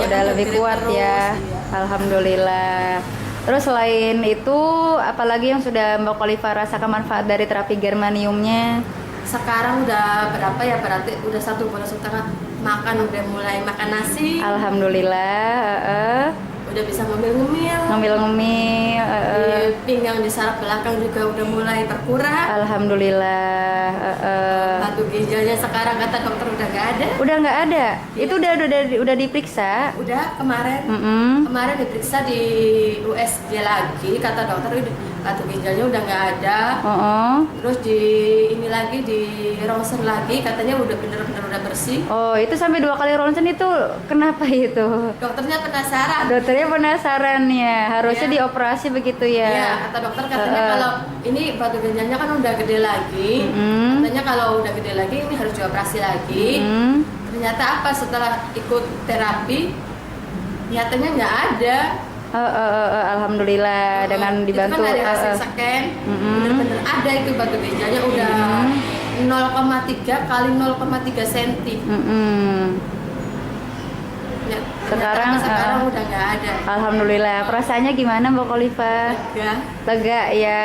Udah lebih kuat ya. Alhamdulillah. Terus selain itu, apalagi yang sudah Mbak Khalifah rasakan manfaat dari terapi germaniumnya? Sekarang udah berapa ya? Berarti udah 1 bulan setengah makan, udah mulai makan nasi. Alhamdulillah. Udah bisa ngemil-ngemil. Ngemil-ngemil. Pinggang di saraf belakang juga udah mulai berkurang. Alhamdulillah. Batu ginjalnya sekarang kata dokter udah nggak ada. Udah nggak ada. Itu udah diperiksa. Udah kemarin. Kemarin diperiksa di USG lagi, kata dokter batu ginjalnya udah nggak ada. Terus di ini lagi di ronsen lagi, katanya udah bener-bener udah bersih. Oh, itu sampai 2 kali ronsen itu kenapa itu? Dokternya penasaran. Dokternya penasaran ya, harusnya dioperasi begitu ya. Iya, kata dokter katanya kalau ini batu ginjalnya kan udah gede lagi. Katanya kalau udah gede lagi ini harus dioperasi lagi. Ternyata apa setelah ikut terapi nyatanya nggak ada. Alhamdulillah dengan dibantu. Itu kan dari hasil scan, bener-bener ada itu batu ginjalnya udah 0,3 kali 0,3 cm. Ya, sekarang udah nggak ada. Alhamdulillah. Perasaannya gimana Mbak Khalifah? Lega ya.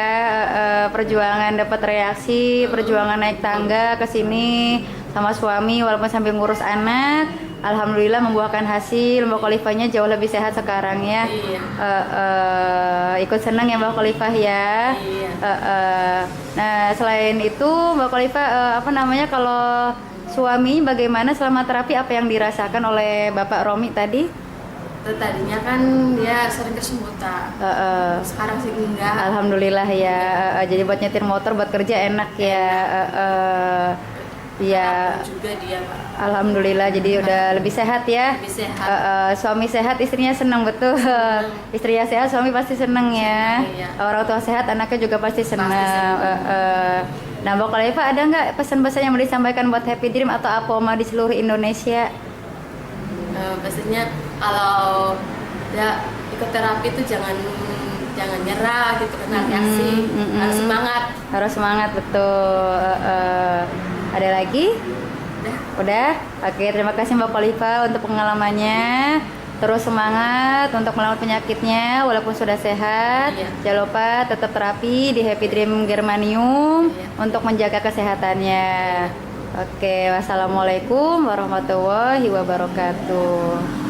Perjuangan dapat reaksi, perjuangan naik tangga ke sini sama suami walaupun sambil ngurus anak. Alhamdulillah membuahkan hasil. Mbak Khalifahnya jauh lebih sehat sekarang ya. Ikut senang ya Mbak Khalifah ya. Nah selain itu Mbak Khalifah kalau suami bagaimana selama terapi, apa yang dirasakan oleh Bapak Romi tadi? Tadinya kan dia sering kesemutan. Sekarang sih enggak. Alhamdulillah ya. Jadi buat nyetir motor buat kerja enak ya. Ya. Juga dia, Pak. Alhamdulillah jadi udah lebih sehat ya. Lebih sehat. Suami sehat, istrinya senang betul. Istrinya sehat, suami pasti senang ya. Orang tua sehat, anaknya juga pasti senang. Nah, Mbak Khalifah ada nggak pesan-pesan yang mau disampaikan buat Happy Dream atau APOMA di seluruh Indonesia? Pastinya kalau ya ikut terapi itu jangan jangan nyerah gitu, kena reaksi, harus semangat. Harus semangat, betul. Ada lagi? Udah? Oke, terima kasih Mbak Khalifa untuk pengalamannya. Terus semangat untuk melawan penyakitnya walaupun sudah sehat. Iya. Jangan lupa tetap terapi di Happy Dream Germanium untuk menjaga kesehatannya. Oke, wassalamualaikum warahmatullahi wabarakatuh.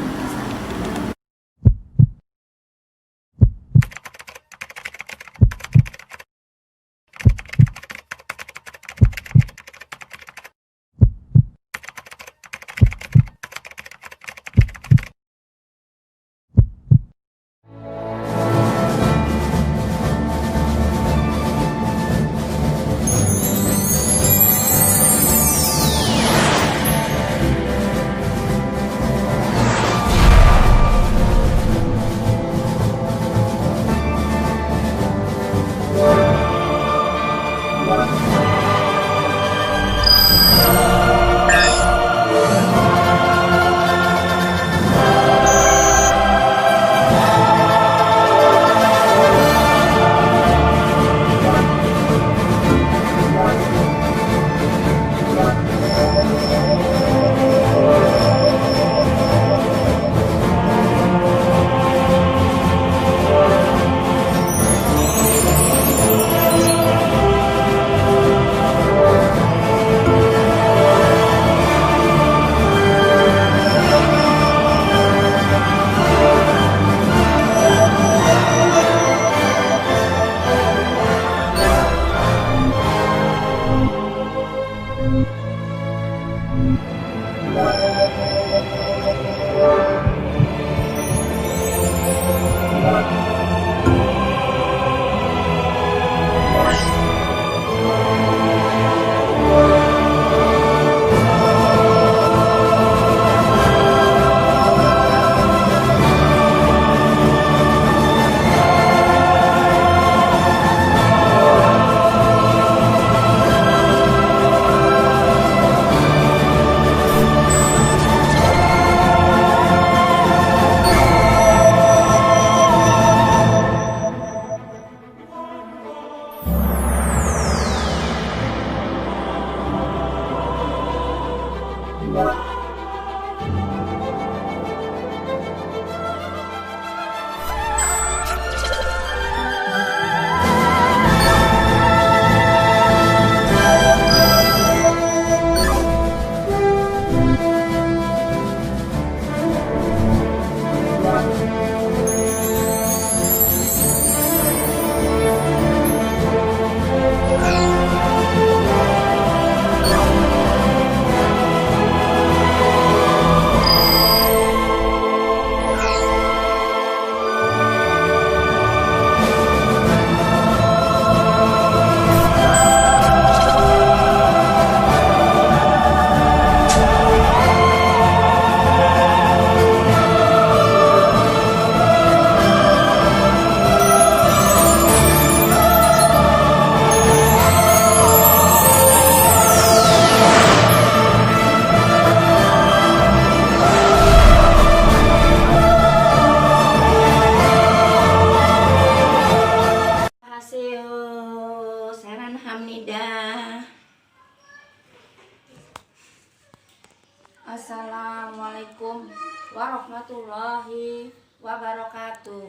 Assalamualaikum warahmatullahi wabarakatuh.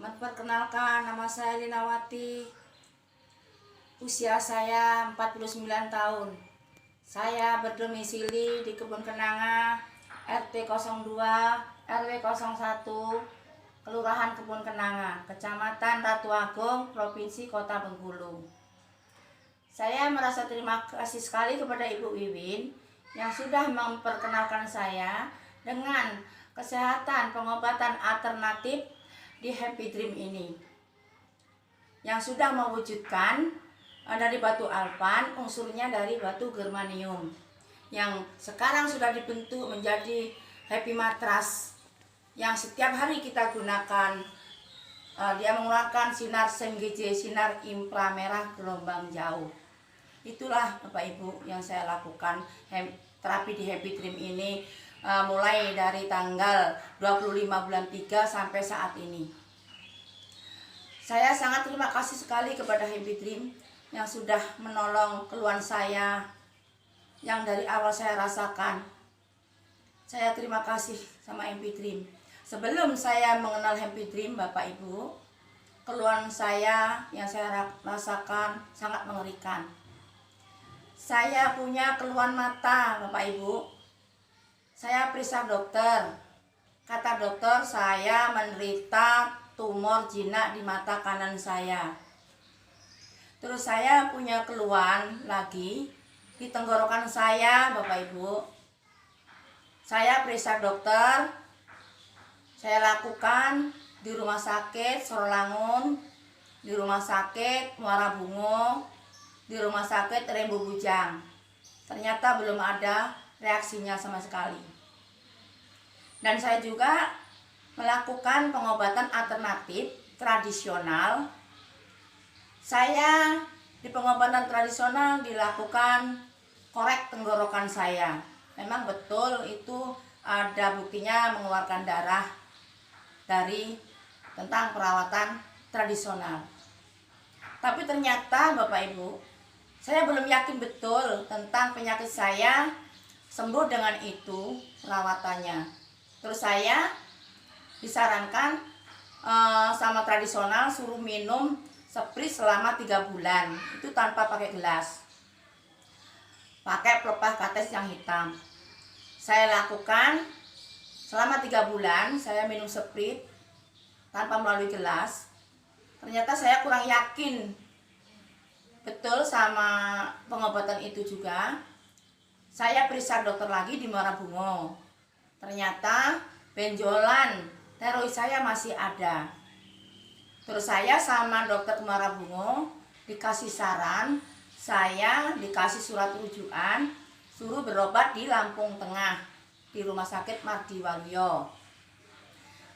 Memperkenalkan, nama saya Linawati. Usia saya 49 tahun. Saya berdomisili di Kebun Kenanga, RT 02, RW 01, Kelurahan Kebun Kenanga, Kecamatan Ratu Agung, Provinsi Kota Bengkulu. Saya merasa terima kasih sekali kepada Ibu Wiwin yang sudah memperkenalkan saya dengan kesehatan pengobatan alternatif di Happy Dream ini, yang sudah mewujudkan dari batu alpan, unsurnya dari batu germanium, yang sekarang sudah dibentuk menjadi happy matras yang setiap hari kita gunakan. Dia mengeluarkan sinar SENGJ, sinar inframerah gelombang jauh. Itulah Bapak Ibu yang saya lakukan terapi di Happy Dream ini mulai dari tanggal 25 bulan 3 sampai saat ini. Saya sangat terima kasih sekali kepada Happy Dream yang sudah menolong keluhan saya yang dari awal saya rasakan. Saya terima kasih sama Happy Dream. Sebelum saya mengenal Happy Dream, Bapak Ibu, keluhan saya yang saya rasakan sangat mengerikan. Saya punya keluhan mata, Bapak Ibu. Saya periksa dokter. Kata dokter, saya menderita tumor jinak di mata kanan saya. Terus saya punya keluhan lagi di tenggorokan saya, Bapak Ibu. Saya periksa dokter. Saya lakukan di rumah sakit Sorolangun, di rumah sakit Muara Bungo, di rumah sakit Rembu Bujang. Ternyata belum ada reaksinya sama sekali. Dan saya juga melakukan pengobatan alternatif tradisional. Saya di pengobatan tradisional dilakukan korek tenggorokan saya. Memang betul itu ada buktinya mengeluarkan darah dari tentang perawatan tradisional. Tapi ternyata Bapak Ibu, saya belum yakin betul tentang penyakit saya sembuh dengan itu perawatannya. Terus saya disarankan sama tradisional suruh minum sprint selama 3 bulan. Itu tanpa pakai gelas. Pakai pelepah kates yang hitam. Saya lakukan selama 3 bulan, saya minum sprint tanpa melalui gelas. Ternyata saya kurang yakin betul sama pengobatan itu juga. Saya periksa dokter lagi di Muara Bungo. Ternyata benjolan tiroid saya masih ada. Terus saya sama dokter Muara Bungo dikasih saran, saya dikasih surat rujukan, suruh berobat di Lampung Tengah, di Rumah Sakit Mardi Waluyo.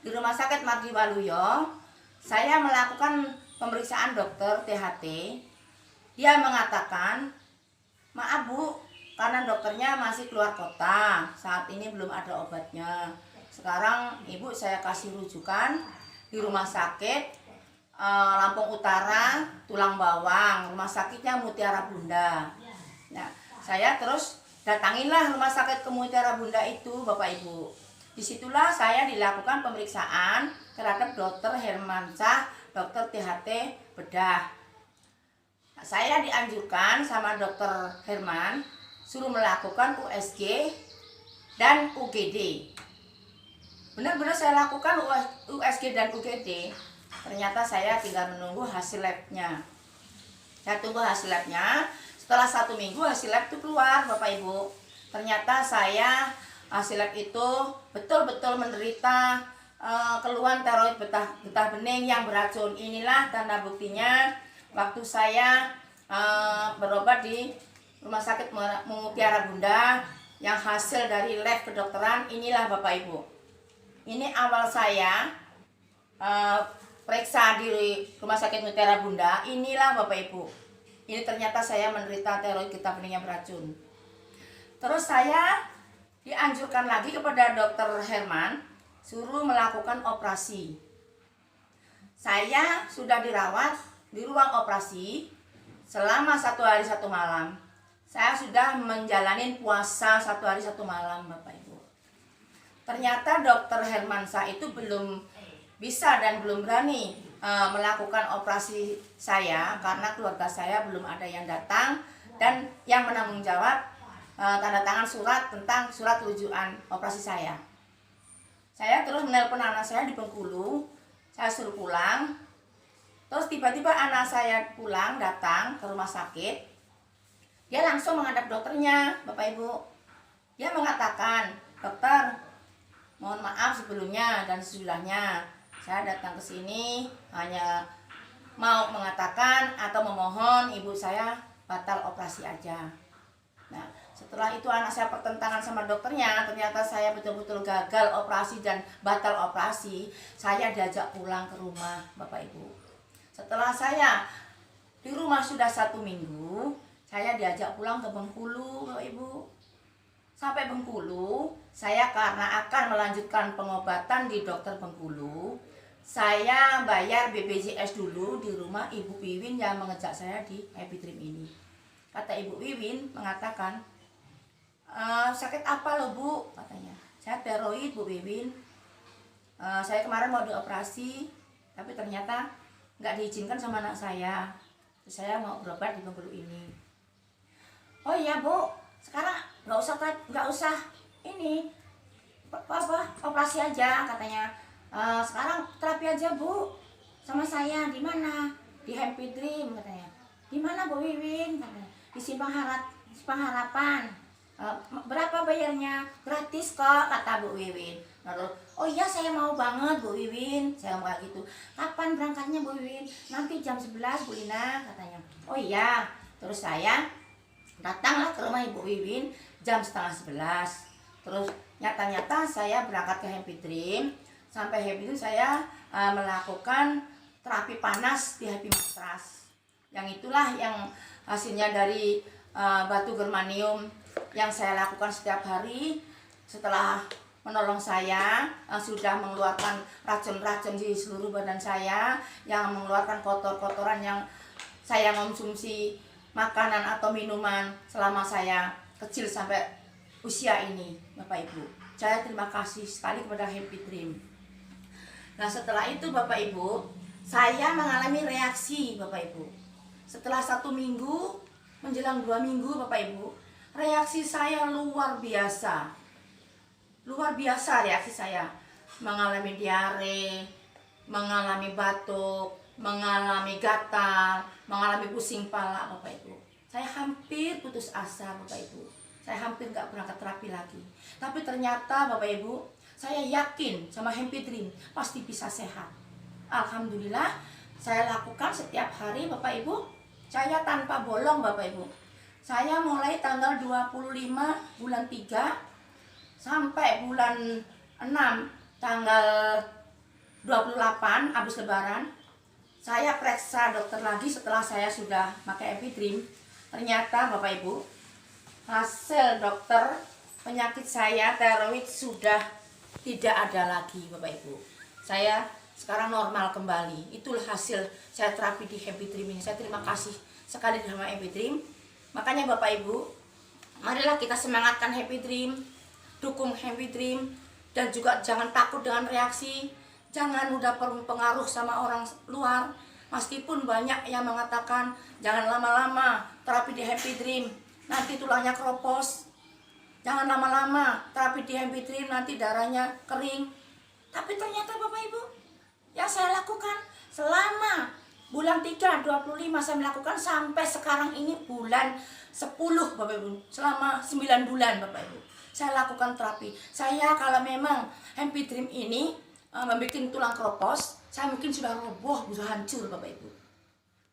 Di Rumah Sakit Mardi Waluyo, saya melakukan pemeriksaan dokter THT. Dia mengatakan, maaf Bu, karena dokternya masih keluar kota, saat ini belum ada obatnya. Sekarang Ibu saya kasih rujukan di rumah sakit Lampung Utara, Tulang Bawang, rumah sakitnya Mutiara Bunda. Nah, saya terus datanginlah rumah sakit ke Mutiara Bunda itu, Bapak Ibu. Disitulah saya dilakukan pemeriksaan terhadap Dokter Hermansyah, Dokter THT bedah. Nah, saya dianjurkan sama Dokter Herman suruh melakukan USG dan UGD. Benar-benar saya lakukan USG dan UGD. Ternyata saya tinggal menunggu hasil labnya. Saya tunggu hasil labnya. Setelah 1 minggu hasil lab itu keluar, Bapak Ibu. Ternyata saya hasil lab itu betul-betul menderita keluhan tiroid getah bening yang beracun. Inilah tanda buktinya waktu saya berobat di Rumah Sakit Mutiara Bunda yang hasil dari lab kedokteran. Inilah Bapak Ibu. Ini awal saya periksa di Rumah Sakit Mutiara Bunda. Inilah Bapak Ibu. Ini ternyata saya menderita tiroid getah bening yang beracun. Terus saya dianjurkan lagi kepada Dokter Herman suruh melakukan operasi. Saya sudah dirawat di ruang operasi selama 1 hari 1 malam. Saya sudah menjalani puasa 1 hari 1 malam, Bapak Ibu. Ternyata Dokter Hermansyah itu belum bisa dan belum berani melakukan operasi saya karena keluarga saya belum ada yang datang dan yang menanggung jawab tanda tangan surat tentang surat rujukan operasi saya. Saya terus menelpon anak saya di Bengkulu, saya suruh pulang. Terus tiba-tiba anak saya pulang datang ke rumah sakit. Dia langsung menghadap dokternya, Bapak Ibu. Dia mengatakan, dokter, mohon maaf sebelumnya dan sesudahnya. Saya datang ke sini hanya mau mengatakan atau memohon ibu saya batal operasi aja. Nah, setelah itu anak saya pertentangan sama dokternya, ternyata saya betul-betul gagal operasi dan batal operasi. Saya diajak pulang ke rumah, Bapak Ibu. Setelah saya di rumah sudah 1 minggu, saya diajak pulang ke Bengkulu, Bapak Ibu. Sampai Bengkulu, saya karena akan melanjutkan pengobatan di dokter Bengkulu, saya bayar BPJS dulu di rumah Ibu Wiwin yang mengejak saya di Happy Dream ini. Kata Ibu Wiwin mengatakan, sakit apa lo Bu? Katanya, saya tiroid Bu Wiwin. Saya kemarin mau dioperasi, tapi ternyata nggak diizinkan sama anak saya. Terus saya mau berobat di Bengkulu ini. Oh iya Bu, sekarang nggak usah ini operasi aja katanya. Sekarang terapi aja Bu sama saya. Di mana? Di Happy Dream katanya. Di mana Bu Wiwin? Katanya. Di Simpang Harapan. Berapa bayarnya? Gratis kok, kata Bu Wiwin. Lalu, oh iya saya mau banget Bu Wiwin. Saya mau kayak gitu. Kapan berangkatnya Bu Wiwin? Nanti jam 11 Bu Lina katanya. Oh iya. Terus saya datanglah ke rumah Ibu Wiwin jam 10:30. Terus nyata-nyata saya berangkat ke Happy Dream. Sampai Happy Dream saya melakukan terapi panas di Happy Matras. Yang itulah yang hasilnya dari batu germanium yang saya lakukan setiap hari. Setelah menolong saya, sudah mengeluarkan racun-racun di seluruh badan saya, yang mengeluarkan kotor-kotoran yang saya konsumsi makanan atau minuman selama saya kecil sampai usia ini, Bapak Ibu. Saya terima kasih sekali kepada Happy Dream. Nah setelah itu Bapak Ibu, saya mengalami reaksi Bapak Ibu. Setelah 1 minggu, menjelang 2 minggu Bapak Ibu, reaksi saya luar biasa. Luar biasa reaksi saya. Mengalami diare, mengalami batuk, mengalami gatal, mengalami pusing kepala Bapak Ibu. Saya hampir putus asa Bapak Ibu. Saya hampir gak berangkat terapi lagi. Tapi ternyata Bapak Ibu, saya yakin sama Happy Dream pasti bisa sehat. Alhamdulillah, saya lakukan setiap hari Bapak Ibu. Saya tanpa bolong Bapak Ibu. Saya mulai tanggal 25 bulan 3 sampai bulan 6 tanggal 28 habis lebaran. Saya periksa dokter lagi setelah saya sudah pakai Happy Dream. Ternyata Bapak Ibu, hasil dokter penyakit saya tiroid sudah tidak ada lagi Bapak Ibu. Saya sekarang normal kembali. Itulah hasil saya terapi di Happy Dream ini. Saya terima kasih sekali sama Happy Dream. Makanya Bapak Ibu, marilah kita semangatkan Happy Dream, dukung Happy Dream, dan juga jangan takut dengan reaksi. Jangan mudah pengaruh sama orang luar. Meskipun banyak yang mengatakan jangan lama-lama terapi di Happy Dream, nanti tulangnya keropos. Jangan lama-lama terapi di Happy Dream, nanti darahnya kering. Tapi ternyata Bapak Ibu, yang saya lakukan selama bulan 3, 25 saya melakukan sampai sekarang ini bulan 10 Bapak Ibu. Selama 9 bulan Bapak Ibu, saya lakukan terapi. Saya kalau memang Happy Dream ini membuat tulang keropos, saya mungkin sudah roboh, sudah hancur Bapak Ibu.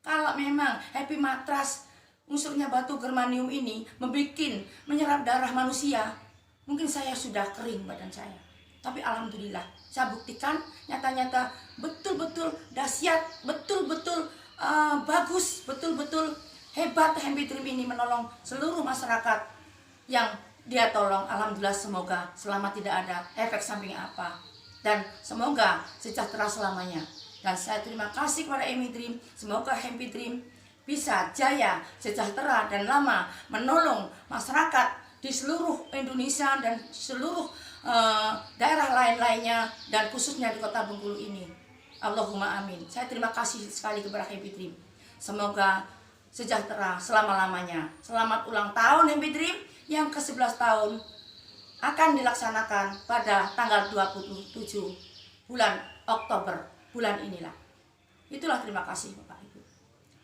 Kalau memang Happy Matras unsurnya batu germanium ini menyerap darah manusia, mungkin saya sudah kering badan saya. Tapi alhamdulillah, saya buktikan nyata-nyata betul-betul dahsyat, betul-betul bagus, betul-betul hebat Happy Dream ini menolong seluruh masyarakat yang dia tolong. Alhamdulillah, semoga selama tidak ada efek samping apa. Dan semoga sejahtera selamanya. Dan saya terima kasih kepada Happy Dream. Semoga Happy Dream bisa jaya, sejahtera, dan lama menolong masyarakat di seluruh Indonesia dan seluruh daerah lain-lainnya, dan khususnya di kota Bengkulu ini. Allahumma amin. Saya terima kasih sekali kepada Happy Dream. Semoga sejahtera selama-lamanya. Selamat ulang tahun Happy Dream yang ke-11 tahun. Akan dilaksanakan pada tanggal 27 bulan Oktober, bulan inilah. Itulah terima kasih Bapak Ibu.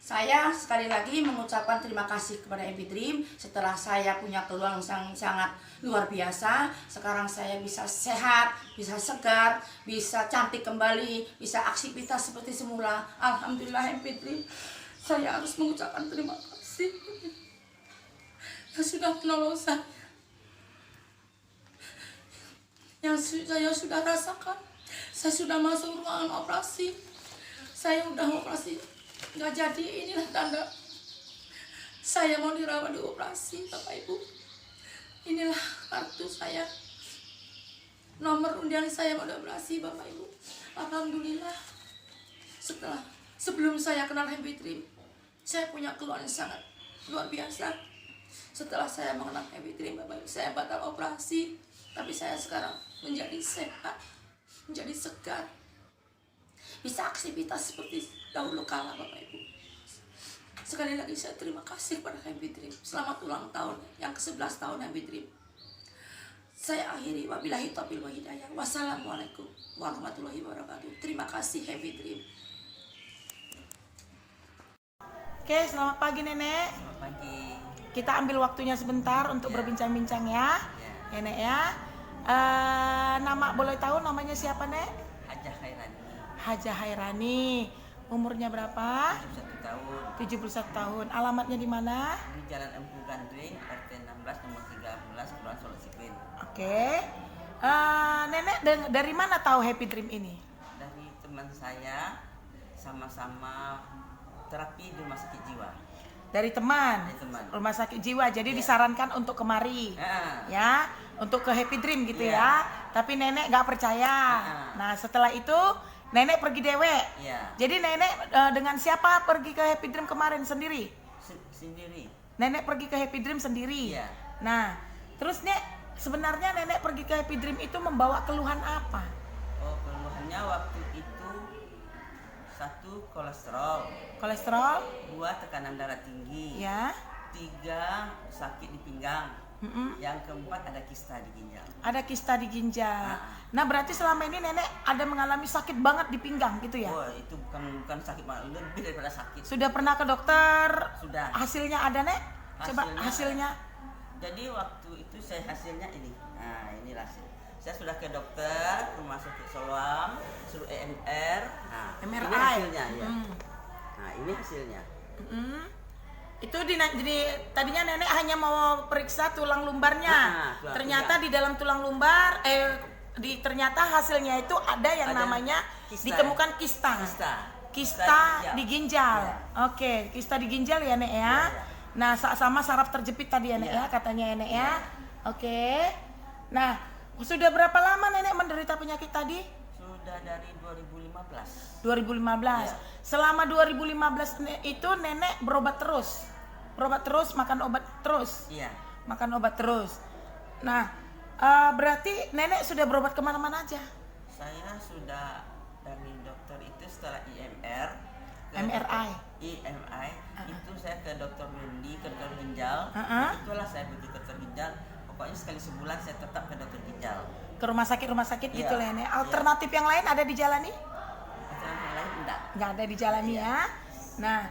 Saya sekali lagi mengucapkan terima kasih kepada Happy Dream. Setelah saya punya peluang sangat luar biasa, sekarang saya bisa sehat, bisa segar, bisa cantik kembali, bisa aktivitas seperti semula. Alhamdulillah Happy Dream. Saya harus mengucapkan terima kasih yang sudah menolong saya. Yang saya sudah rasakan, saya sudah masuk ruangan operasi, saya udah operasi nggak jadi. Inilah tanda saya mau dirawat di operasi Bapak Ibu. Inilah kartu saya nomor undian saya udah berhasil Bapak Ibu. Alhamdulillah. Sebelum saya kenal Happy Dream, saya punya keluhan yang sangat luar biasa. Setelah saya mengenal Happy Dream, Bapak Ibu, saya batal operasi, tapi saya sekarang menjadi sehat, menjadi segar, bisa aktivitas seperti dahulu kala Bapak Ibu. Sekali lagi saya terima kasih kepada Happy Dream. Selamat ulang tahun yang ke-11 tahun Happy Dream. Saya akhiri, wabillahi taufiq wal hidayah. Wassalamualaikum warahmatullahi wabarakatuh. Terima kasih Happy Dream. Oke, selamat pagi Nenek. Selamat pagi. Kita ambil waktunya sebentar untuk berbincang-bincang ya. Nenek ya. Nama boleh tahu namanya siapa, Nek? Hajah Khairani. Hajah Khairani. Umurnya berapa? 71 tahun. 71 tahun. Alamatnya di mana? Di Jalan Empu Gandring, RT 16 nomor 13, Kelurahan Soloksipin. Oke. Nenek dari mana tahu Happy Dream ini? Dari teman saya, sama-sama terapi di rumah sakit jiwa. Dari teman. Rumah sakit jiwa. Jadi disarankan untuk kemari. Ya, untuk ke Happy Dream gitu ya. Tapi nenek nggak percaya. Nah, setelah itu nenek pergi dewek. Jadi nenek dengan siapa pergi ke Happy Dream kemarin sendiri? Sendiri. Nenek pergi ke Happy Dream sendiri. Nah, terus Nek, sebenarnya nenek pergi ke Happy Dream itu membawa keluhan apa? Oh, keluhannya waktu itu 1 kolesterol. Kolesterol? 2 tekanan darah tinggi. 3 sakit di pinggang. Yang keempat ada kista di ginjal. Ada kista di ginjal. Nah, berarti selama ini nenek ada mengalami sakit banget di pinggang gitu ya? Oh, itu bukan sakit banget, lebih daripada sakit. Sudah pernah ke dokter? Sudah. Hasilnya ada, Nek? Coba hasilnya. Jadi waktu itu saya hasilnya ini. Nah, ini hasil. Saya sudah ke dokter, rumah sakit Soloam, suruh EMR. Nah, MRI. Ini hasilnya ya. Nah, ini hasilnya. Itu tadinya nenek hanya mau periksa tulang lumbarnya. Ternyata di dalam tulang lumbar ternyata hasilnya itu ada yang namanya kista. Ditemukan kista di ginjal. Oke, kista di ginjal ya, Nek ya. Nah, sama saraf terjepit tadi ya, Nek ya, katanya ya, Nek ya. Oke. Nah, sudah berapa lama nenek menderita penyakit tadi? Sudah dari 2015. 2015. Selama 2015 itu nenek berobat terus. Berobat terus, makan obat terus. Makan obat terus. Nah, berarti nenek sudah berobat kemana-mana aja? Saya sudah dari dokter itu setelah IMR, MRI. Itu saya ke dokter Wendy, ke dokter ginjal. Itulah saya pergi ke dokter ginjal. Pokoknya sekali sebulan saya tetap ke dokter ginjal. Ke rumah sakit gitu lah, Nenek. Alternatif yang lain ada dijalani? Alternatif yang lain enggak. Enggak ada dijalani ya. Nah,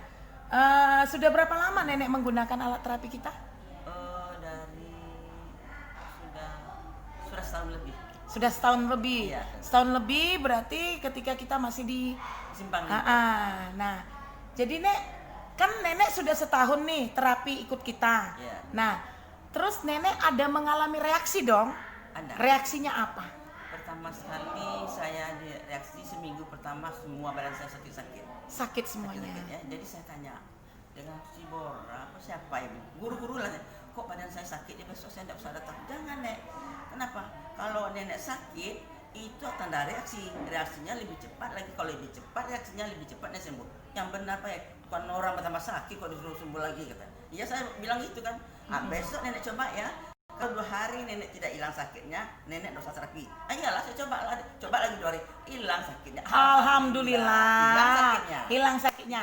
sudah berapa lama nenek menggunakan alat terapi kita? Sudah setahun lebih. Sudah setahun lebih. Setahun lebih berarti ketika kita masih di Simpang. Nah, jadi Nek, kan nenek sudah setahun nih terapi ikut kita. Nah, terus nenek ada mengalami reaksi dong? Ada. Reaksinya apa? Pertama sekali saya reaksi seminggu pertama semua badan saya sakit-sakit. Sakit semuanya. Sakit, ya. Jadi saya tanya dengan si Bora, siapa ya? Guru-guru lah. Kok badan saya sakit? Ya besok saya tidak bisa datang. Jangan, Nek. Kenapa? Kalau nenek sakit itu tanda reaksinya lebih cepat lagi. Kalau lebih cepat reaksinya lebih cepat nek sembuh. Yang benar Pak ya, bukan orang pertama sakit kok disuruh sembuh lagi kata. Iya saya bilang gitu kan. Besok nenek coba ya. Kalau 2 hari nenek tidak hilang sakitnya, nenek dosa terapi. Iyalah saya coba lagi 2 hari, hilang sakitnya. Alhamdulillah. Hilang sakitnya.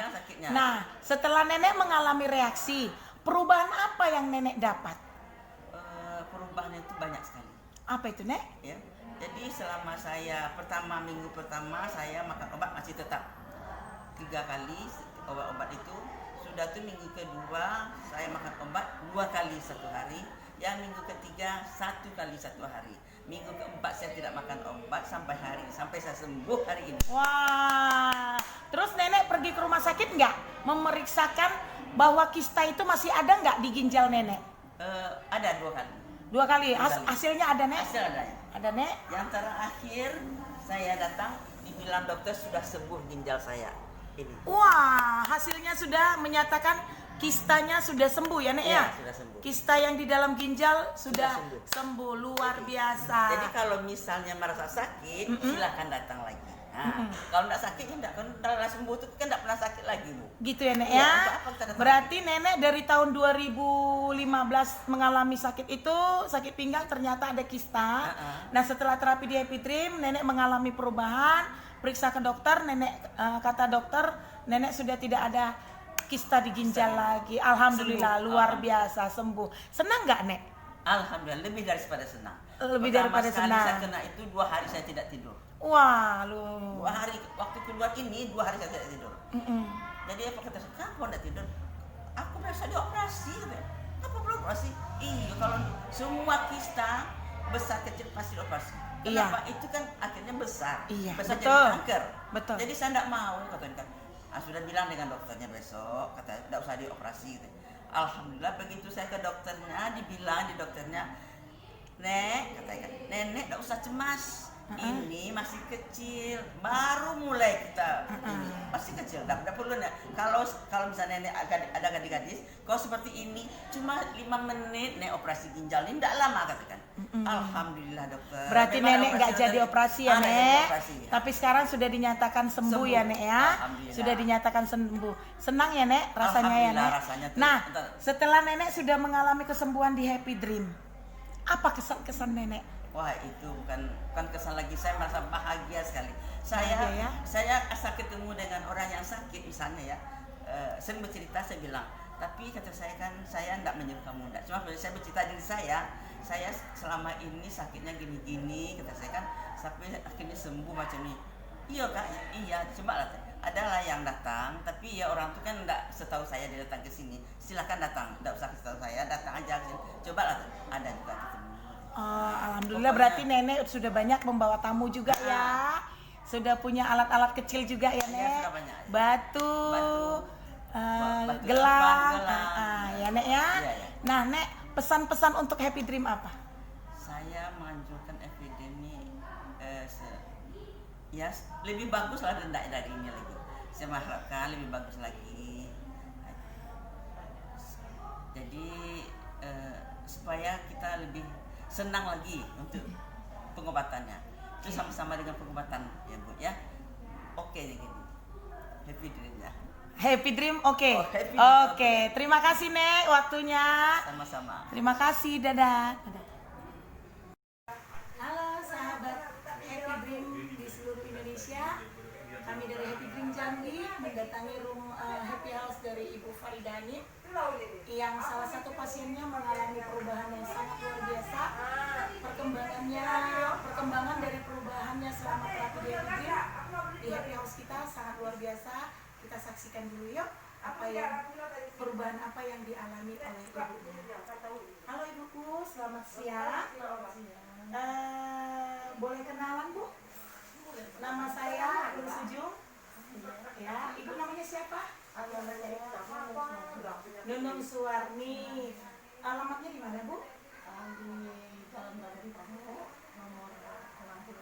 Nah, setelah nenek mengalami reaksi, perubahan apa yang nenek dapat? Perubahan itu banyak sekali. Apa itu, Nek? Ya. Jadi selama saya minggu pertama saya makan obat masih tetap 3 kali obat itu. Sudah tuh minggu kedua saya makan obat 2 kali 1 hari. Yang minggu ketiga 1 kali 1 hari. Minggu keempat saya tidak makan obat sampai saya sembuh hari ini. Wah, terus nenek pergi ke rumah sakit nggak? Memeriksakan bahwa kista itu masih ada nggak di ginjal nenek? Ada 2 kali. 2 kali. Hasilnya ada, Nek? Hasil ada ya. Ada, Nek? Yang terakhir saya datang dibilang dokter sudah sembuh ginjal saya. Ini. Wah, hasilnya sudah menyatakan kistanya sudah sembuh ya Nek ya? Sudah sembuh. Kista yang di dalam ginjal sudah sembuh, luar biasa. Jadi kalau misalnya merasa sakit, silakan datang lagi. Nah, kalau nggak sakit ya kan udah sembuh tuh kan nggak pernah sakit lagi Bu. Gitu ya Nek ya? Berarti Nenek dari tahun 2015 mengalami sakit itu, sakit pinggang ternyata ada kista. Nah setelah terapi di Happy Dream, Nenek mengalami perubahan, periksa ke dokter, Nenek kata dokter, Nenek sudah tidak ada kista di ginjal lagi. Alhamdulillah, luar biasa sembuh. Senang nggak Nek? Alhamdulillah, lebih daripada senang. Lebih Pertama daripada sekali senang. saya kena itu 2 hari saya tidak tidur. Wah, 2 hari waktu keluar ini 2 hari saya tidak tidur. Jadi apa kata saya, kenapa tidak tidur? Aku biasa dioperasi. Apa belum operasi? Iya, kalau semua kista besar kecil pasti dioperasi. Kenapa? Itu kan akhirnya besar. Besar betul. jadi kanker. Betul. Jadi saya tidak mau katanya kan. Sudah bilang dengan dokternya besok, kata tidak usah dioperasi. Gitu. Alhamdulillah begitu saya ke dokternya, dibilang di dokternya, Nek, katanya kan, Nenek tidak usah cemas. Ini masih kecil, baru mulai kita ini masih kecil, tidak perlu nih. Kalau misalnya Nenek ada gadis-gadis, kalau seperti ini cuma 5 menit Nek operasi ginjal ini tidak lama katakan. Alhamdulillah dokter. Berarti Memang Nenek nggak jadi operasi ya Nek? Ya. Tapi sekarang sudah dinyatakan sembuh ya Nek ya? Sudah dinyatakan sembuh. Senang ya Nek rasanya ya Nek? Rasanya nah setelah Nenek sudah mengalami kesembuhan di Happy Dream, apa kesan-kesan Nenek? Wah itu bukan kesan lagi, saya merasa bahagia sekali. Saya asal ketemu dengan orang yang sakit misalnya ya, sering bercerita saya bilang, tapi kata saya kan saya enggak menyuruh kamu enggak, cuma saya bercerita diri saya selama ini sakitnya gini-gini, kata saya kan sampai akhirnya sembuh macam ini. Iya Kak, iya coba lah. Adalah yang datang, tapi ya orang itu kan enggak setahu saya dia datang ke sini. Silakan datang, enggak usah setahu saya, datang aja ke sini. Coba lah, ada juga ketemu. Alhamdulillah berarti Nenek sudah banyak membawa tamu juga ya. Sudah punya alat-alat kecil juga ya Nek. Batu, gelang, ya Nek ya. Nah Nek, pesan-pesan untuk Happy Dream apa? Saya menganjurkan Happy Dream ini ya lebih bagus lah dari ini lagi. Saya mengharapkan lebih bagus lagi. Jadi supaya kita lebih senang lagi untuk pengobatannya. Itu sama-sama dengan pengobatan ya Bu ya. Oke gitu. Happy Dream ya. Happy Dream oke. Oke, terima kasih Nek waktunya. Sama-sama. Terima kasih, dadah. Halo sahabat Happy Dream di seluruh Indonesia. Kami dari Happy Dream Jambi mendatangi Happy House dari Ibu Faridani yang salah satu pasiennya mengalami perubahan yang sangat luar biasa. Perkembangan dari perubahannya selama terapi di Happy Dream di Happy House kita sangat luar biasa. Kita saksikan dulu yuk perubahan apa yang dialami oleh ibunya. Halo ibuku, selamat siang. Boleh kenalan Bu? Nama saya Nur Sujung. Ya, ibu namanya siapa? Nunung Suwarni. Alamatnya di mana Bu? Di Jalan Bandung nomor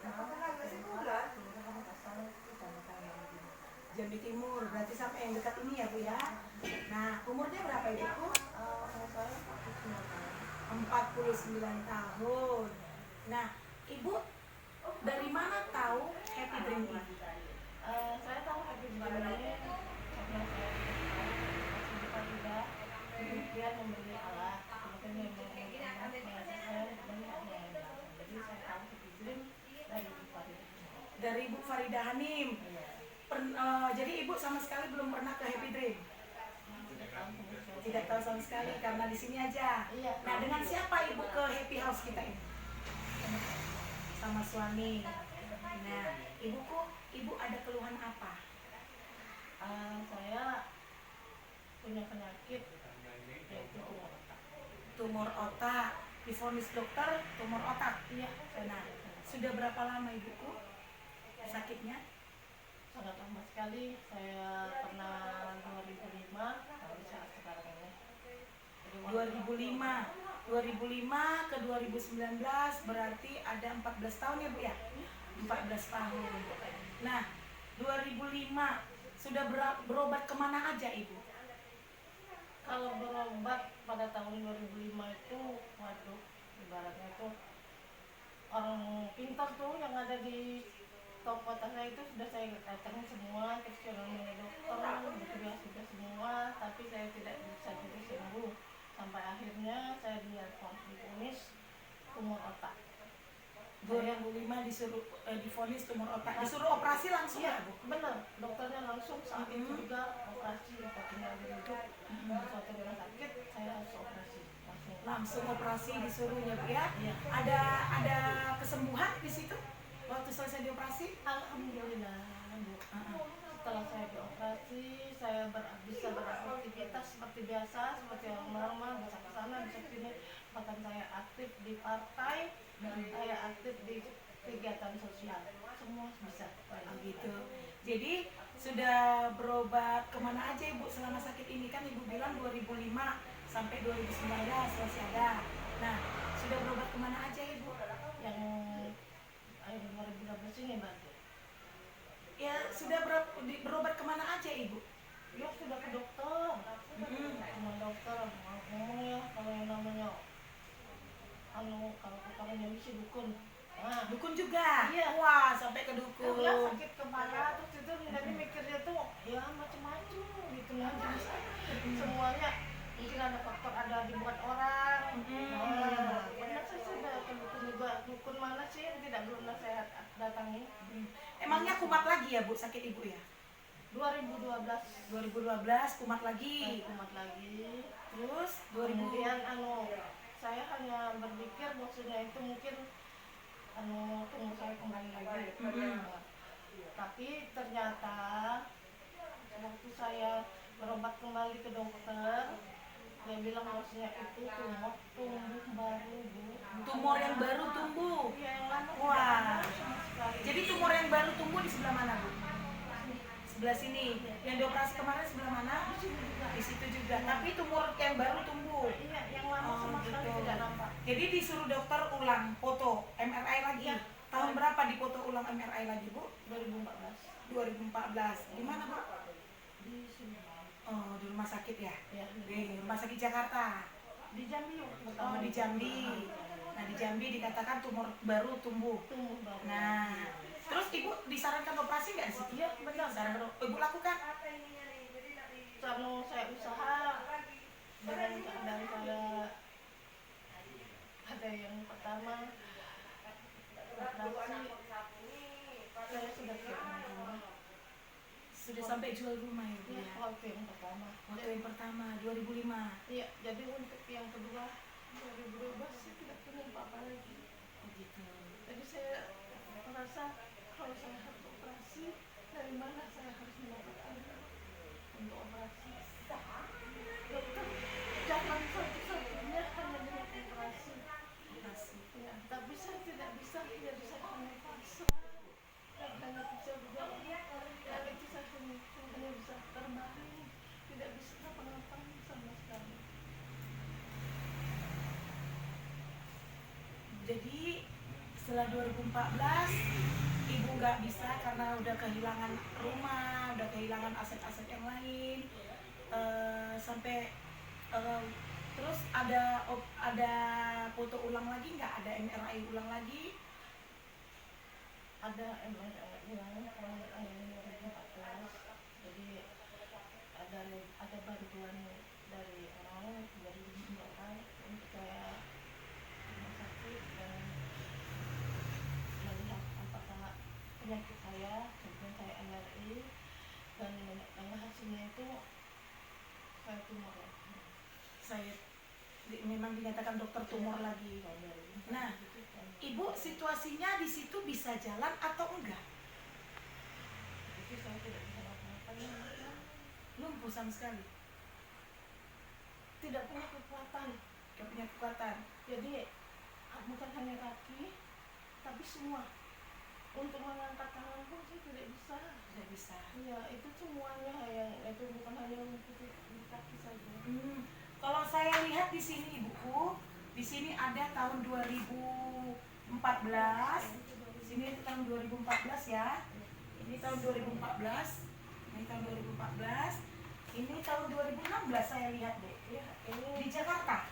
66 Jambi Timur. Berarti sampai yang dekat ini ya Bu ya. Nah, umurnya berapa ibuku? Umur saya 49 tahun. Nah, Ibu dari mana tahu Happy Dream ini? Saya tahu Happy Dream ini karena saya suka juga, kemudian membeli alat, kemudian mengasih saya membeli alat. Jadi saya tahu Happy Dream dari Ibu Farida. Dari Ibu Farida Hanim. Jadi Ibu sama sekali belum pernah ke Happy Dream? Tidak tahu sama sekali karena di sini aja. Nah, dengan siapa Ibu ke Happy House kita ini? Sama suami. Nah, Ibu ada keluhan apa? Saya punya penyakit yaitu tumor otak. Tumor otak. Divonis dokter tumor otak. Iya. Nah, sudah berapa lama Ibuku sakitnya? Sangat lama sekali. Saya pernah 2005 sampai saat sekarang ini. 2005 ke 2019 berarti ada 14 tahun ya Bu ya? 14 tahun. Nah, 2005 sudah berobat kemana aja Ibu? Ke merambat pada tahun 2005 itu, waduh, ibaratnya itu orang pintar tuh yang ada di top kota saya itu sudah saya datangin semua, terus namanya dokter, begitu sudah semua, tapi saya tidak bisa juga sembuh. Sampai akhirnya saya divonis tumor otak. 2005 disuruh divonis tumor otak, disuruh operasi langsung Iya, ya Bu? benar. Dokternya langsung saat itu juga operasi, tinggal dirujuk suatu rumah sakit, saya harus operasi Langsung operasi disuruhnya Bu ya? Iya. Ada kesembuhan di situ waktu selesai dioperasi? Alhamdulillah Bu. Setelah saya dioperasi, saya bisa beraktivitas seperti biasa, seperti orang normal, bisa ke sana, bisa ke sini. Bahkan saya aktif di partai, saya aktif di kegiatan sosial, semua bisa. Gitu. Jadi sudah berobat kemana aja Ibu selama sakit ini? Kan Ibu bilang 2005 sampai 2019 masih ada. Nah, sudah berobat kemana aja Ibu? Yang akhir 2012 ini Mbak. Ya sudah berobat kemana aja Ibu? Ya sudah ke dokter, sama dokter ngomong ya kalau yang namanya kalau katanya misi dukun. Nah, dukun juga? Iya. Wah, sampai ke dukun. Dia sakit kepala, terus itu jadi mikirnya tuh ya macam-macam gitu nanti semuanya mungkin ada faktor ada dibuat orang. Nah, pernah saya sudah ke dukun juga. Dukun mana sih yang tidak pernah saya datangi? Emangnya kumat lagi ya Bu sakit Ibu ya? 2012 kumat lagi. Kumat lagi. Terus kemudian saya hanya berpikir maksudnya itu mungkin tunggu saya kembali lagi. Tapi ternyata waktu saya berobat kembali ke dokter, dia bilang maksudnya itu tumor tumbuh baru Bu. Tumor yang baru tumbuh? Iya, yang lama. Wah, jadi tumor yang baru tumbuh di sebelah mana Bu? Sebelah sini. Yang dioperasi kemarin sebelah mana? Di situ juga. Tapi tumor yang baru tumbuh. Iya, yang lama sama sekali tidak nampak. Jadi disuruh dokter ulang foto MRI lagi. Ya. Tahun berapa dipoto ulang MRI lagi Bu? 2014. 2014. Di mana Bu? Di sini. Oh, di rumah sakit ya? Ya. Di rumah sakit Jakarta. Di Jambi. Oh, di Jambi. Nah, di Jambi dikatakan tumor baru tumbuh. Tumbuh baru. Nah, terus Ibu disarankan operasi nggak di situ? Iya, benar. Ibu lakukan? Selama saya usaha dengan keadaan saya ada yang pertama operasi, saya sudah jual rumah. Sudah sampai jual rumah ya Bu? Iya, waktu yang pertama. Waktu yang pertama 2005. Iya, jadi untuk yang kedua 2012 saya tidak punya apa-apa lagi. Begitu. Jadi saya merasa kalau saya harus operasi, dari mana saya harus mendapatkan untuk operasi? Dokter, jangan satu-satunya hanya dengan operasi. Ya, tapi saya tidak bisa, jadi saya hanya pasrah dan hanya bisa berdoa. Dan itu saya hanya bisa terbaring, tidak bisa ngapa-ngapain sama sekali. Jadi setelah 2014 Ibu nggak bisa karena udah kehilangan rumah, udah kehilangan aset-aset yang lain, sampai terus ada foto ulang lagi nggak? Ada MRI ulang lagi? Ada MRI ulang tahun 2014. Jadi ada bantuan dari orang untuk saya rumah sakit dan melihat apakah penyakit saya, kemudian saya MRI dan hasilnya itu saya tumor lagi. Memang dinyatakan dokter tumor lagi. Nah, Ibu situasinya di situ bisa jalan atau enggak? Itu saya tidak bisa apa-apa. Lumpuh sama sekali. Tidak punya kekuatan. Tidak punya kekuatan. Jadi bukan hanya kaki, tapi semua. Untuk mengangkat tangan pun saya tidak bisa. Tidak bisa. Iya, itu semuanya yang itu bukan hanya untuk di kaki saja. Kalau saya lihat di sini Ibuku, di sini ada tahun 2014. Sini tahun 2014 ya. Ini tahun 2014. Ini tahun 2014. Ini tahun 2016 saya lihat deh. Di Jakarta.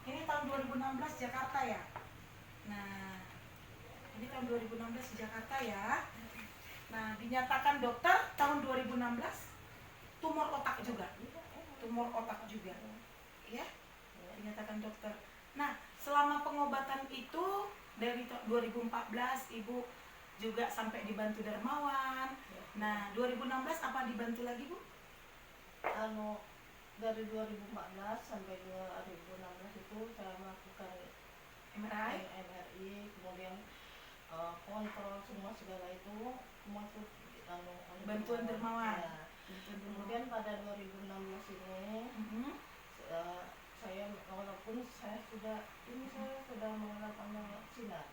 Ini tahun 2016 Jakarta ya. Nah, ini tahun 2016 di Jakarta ya. Nah, dinyatakan dokter tahun 2016 tumor otak juga. Tumor otak juga. Ya. Dinyatakan dokter. Nah, selama pengobatan itu dari 2014 Ibu juga sampai dibantu dermawan. Nah, 2016 apa dibantu lagi, Bu? Dari 2014 sampai 2016 itu saya melakukan MRI, kemudian kontrol semua segala itu masuk bantuan dermawan. Ya. Kemudian pada 2016 ini saya walaupun saya sudah mengalami sinar.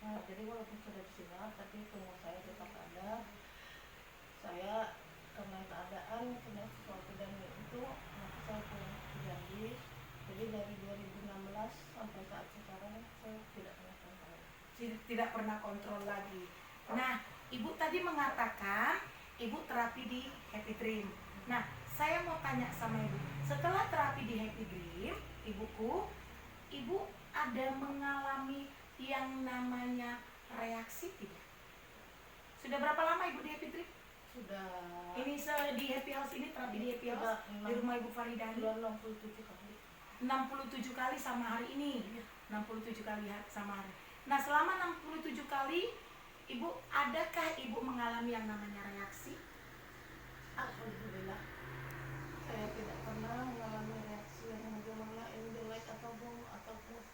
Nah, jadi walaupun sudah disinar, tapi tumor saya tetap ada. Saya karena keadaan kena sesuatu dan itu maka saya pulang ke Jambi. Jadi dari 2016 sampai saat sekarang saya tidak pernah kontrol. Tidak pernah kontrol lagi. Nah, Ibu tadi mengatakan Ibu terapi di Happy Dream. Nah, saya mau tanya sama Ibu, setelah terapi di Happy Dream, Ibu ada mengalami yang namanya reaksi tidak? Sudah berapa lama Ibu di Happy Dream? Sudah. Ini di Happy House ini terapi di Happy House di rumah Ibu Faridani. 67 kali. 67 kali sama hari ini. 67 kali sama hari. Nah, selama 67 kali Ibu, adakah Ibu mengalami yang namanya reaksi? Alhamdulillah. Saya tidak pernah mengalami reaksi yang bagaimana ini jelek ataupun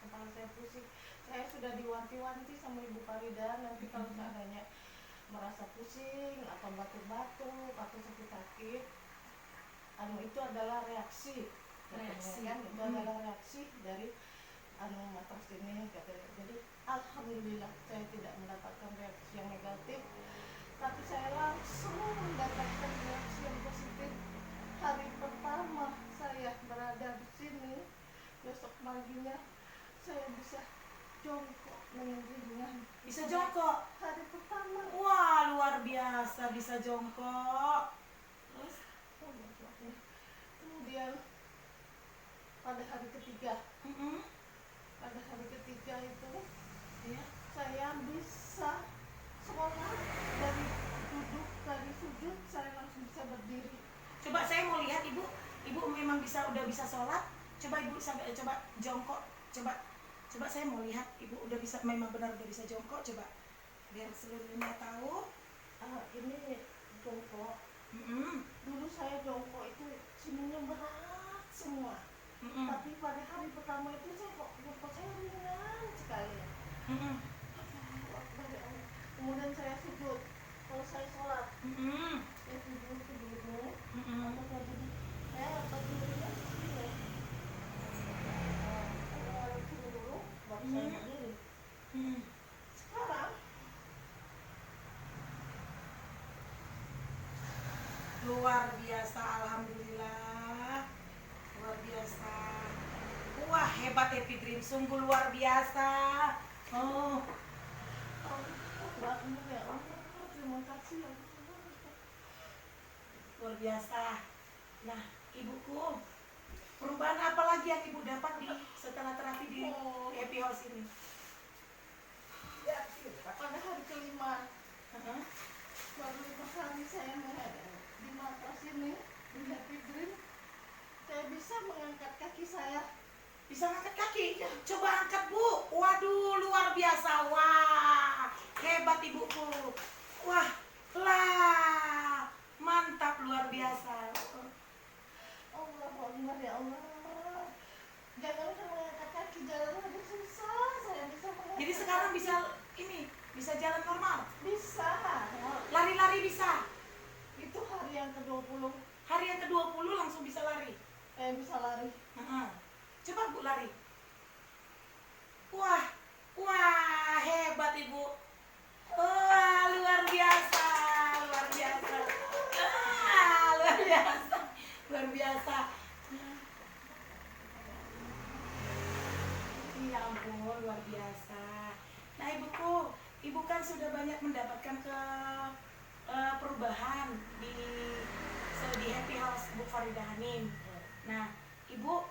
kepala saya pusing. Saya sudah diwanti-wanti sama Ibu Farida, nanti kalau seandainya merasa pusing atau batuk-batuk atau sakit-sakit, itu adalah reaksi. Kan? Itu adalah reaksi dari matras ini katanya. Jadi alhamdulillah saya tidak mendapatkan reaksi yang negatif, tapi saya langsung mendapatkan reaksi yang positif. Hari pertama saya berada di sini, besok paginya saya bisa jongkok dengan ringan. Bisa jongkok? Hari pertama. Wah, luar biasa bisa jongkok. Terus? Kemudian pada hari ketiga, itu ya, saya bisa sholat dari duduk, dari sujud saya langsung bisa berdiri. Coba saya mau lihat Ibu memang udah bisa sholat. Coba Ibu sampai coba jongkok, coba saya mau lihat Ibu udah bisa, memang benar udah bisa jongkok, coba biar seluruh dunia tahu. Ini jongkok. Dulu saya jongkok itu sininya berat semua. Tapi pada hari pertama itu jongkok saya ringan sekali. Kemudian saya sujud. Kalau saya sholat, saya sujud dulu. Saya berdiri sini. Saya sini dulu, baru saya berdiri. Sekarang luar biasa, alhamdulillah, luar biasa. Wah, hebat Happy Dream, sungguh luar biasa. terima kasih. Luar biasa. Nah, Ibuku, perubahan apa lagi yang Ibu dapat setelah terapi di Happy House ini? Ya, pada hari kelima, baru 5 hari saya di matras ini, di Happy Dream, saya bisa mengangkat kaki saya. Bisa ngangkat kaki? Coba angkat, Bu. Waduh, luar biasa. Wah, hebat Ibuku. Wah, lah, mantap, luar biasa. Allah Akbar, ya Allah. Jangan mengangkat kaki, jalan aja susah. Saya bisa mengangkat. Jadi sekarang bisa jalan normal? Bisa. Lari-lari bisa? Itu hari yang ke-20. Hari yang ke-20 langsung bisa lari? Bisa lari. Coba Bu lari. Wah, hebat Ibu. Wah, luar biasa, luar biasa. Luar biasa, luar biasa. Ya ampun, luar biasa. Nah, Ibu kan sudah banyak mendapatkan perubahan di di Happy House Bu Faridah Hanim. Nah, Ibu,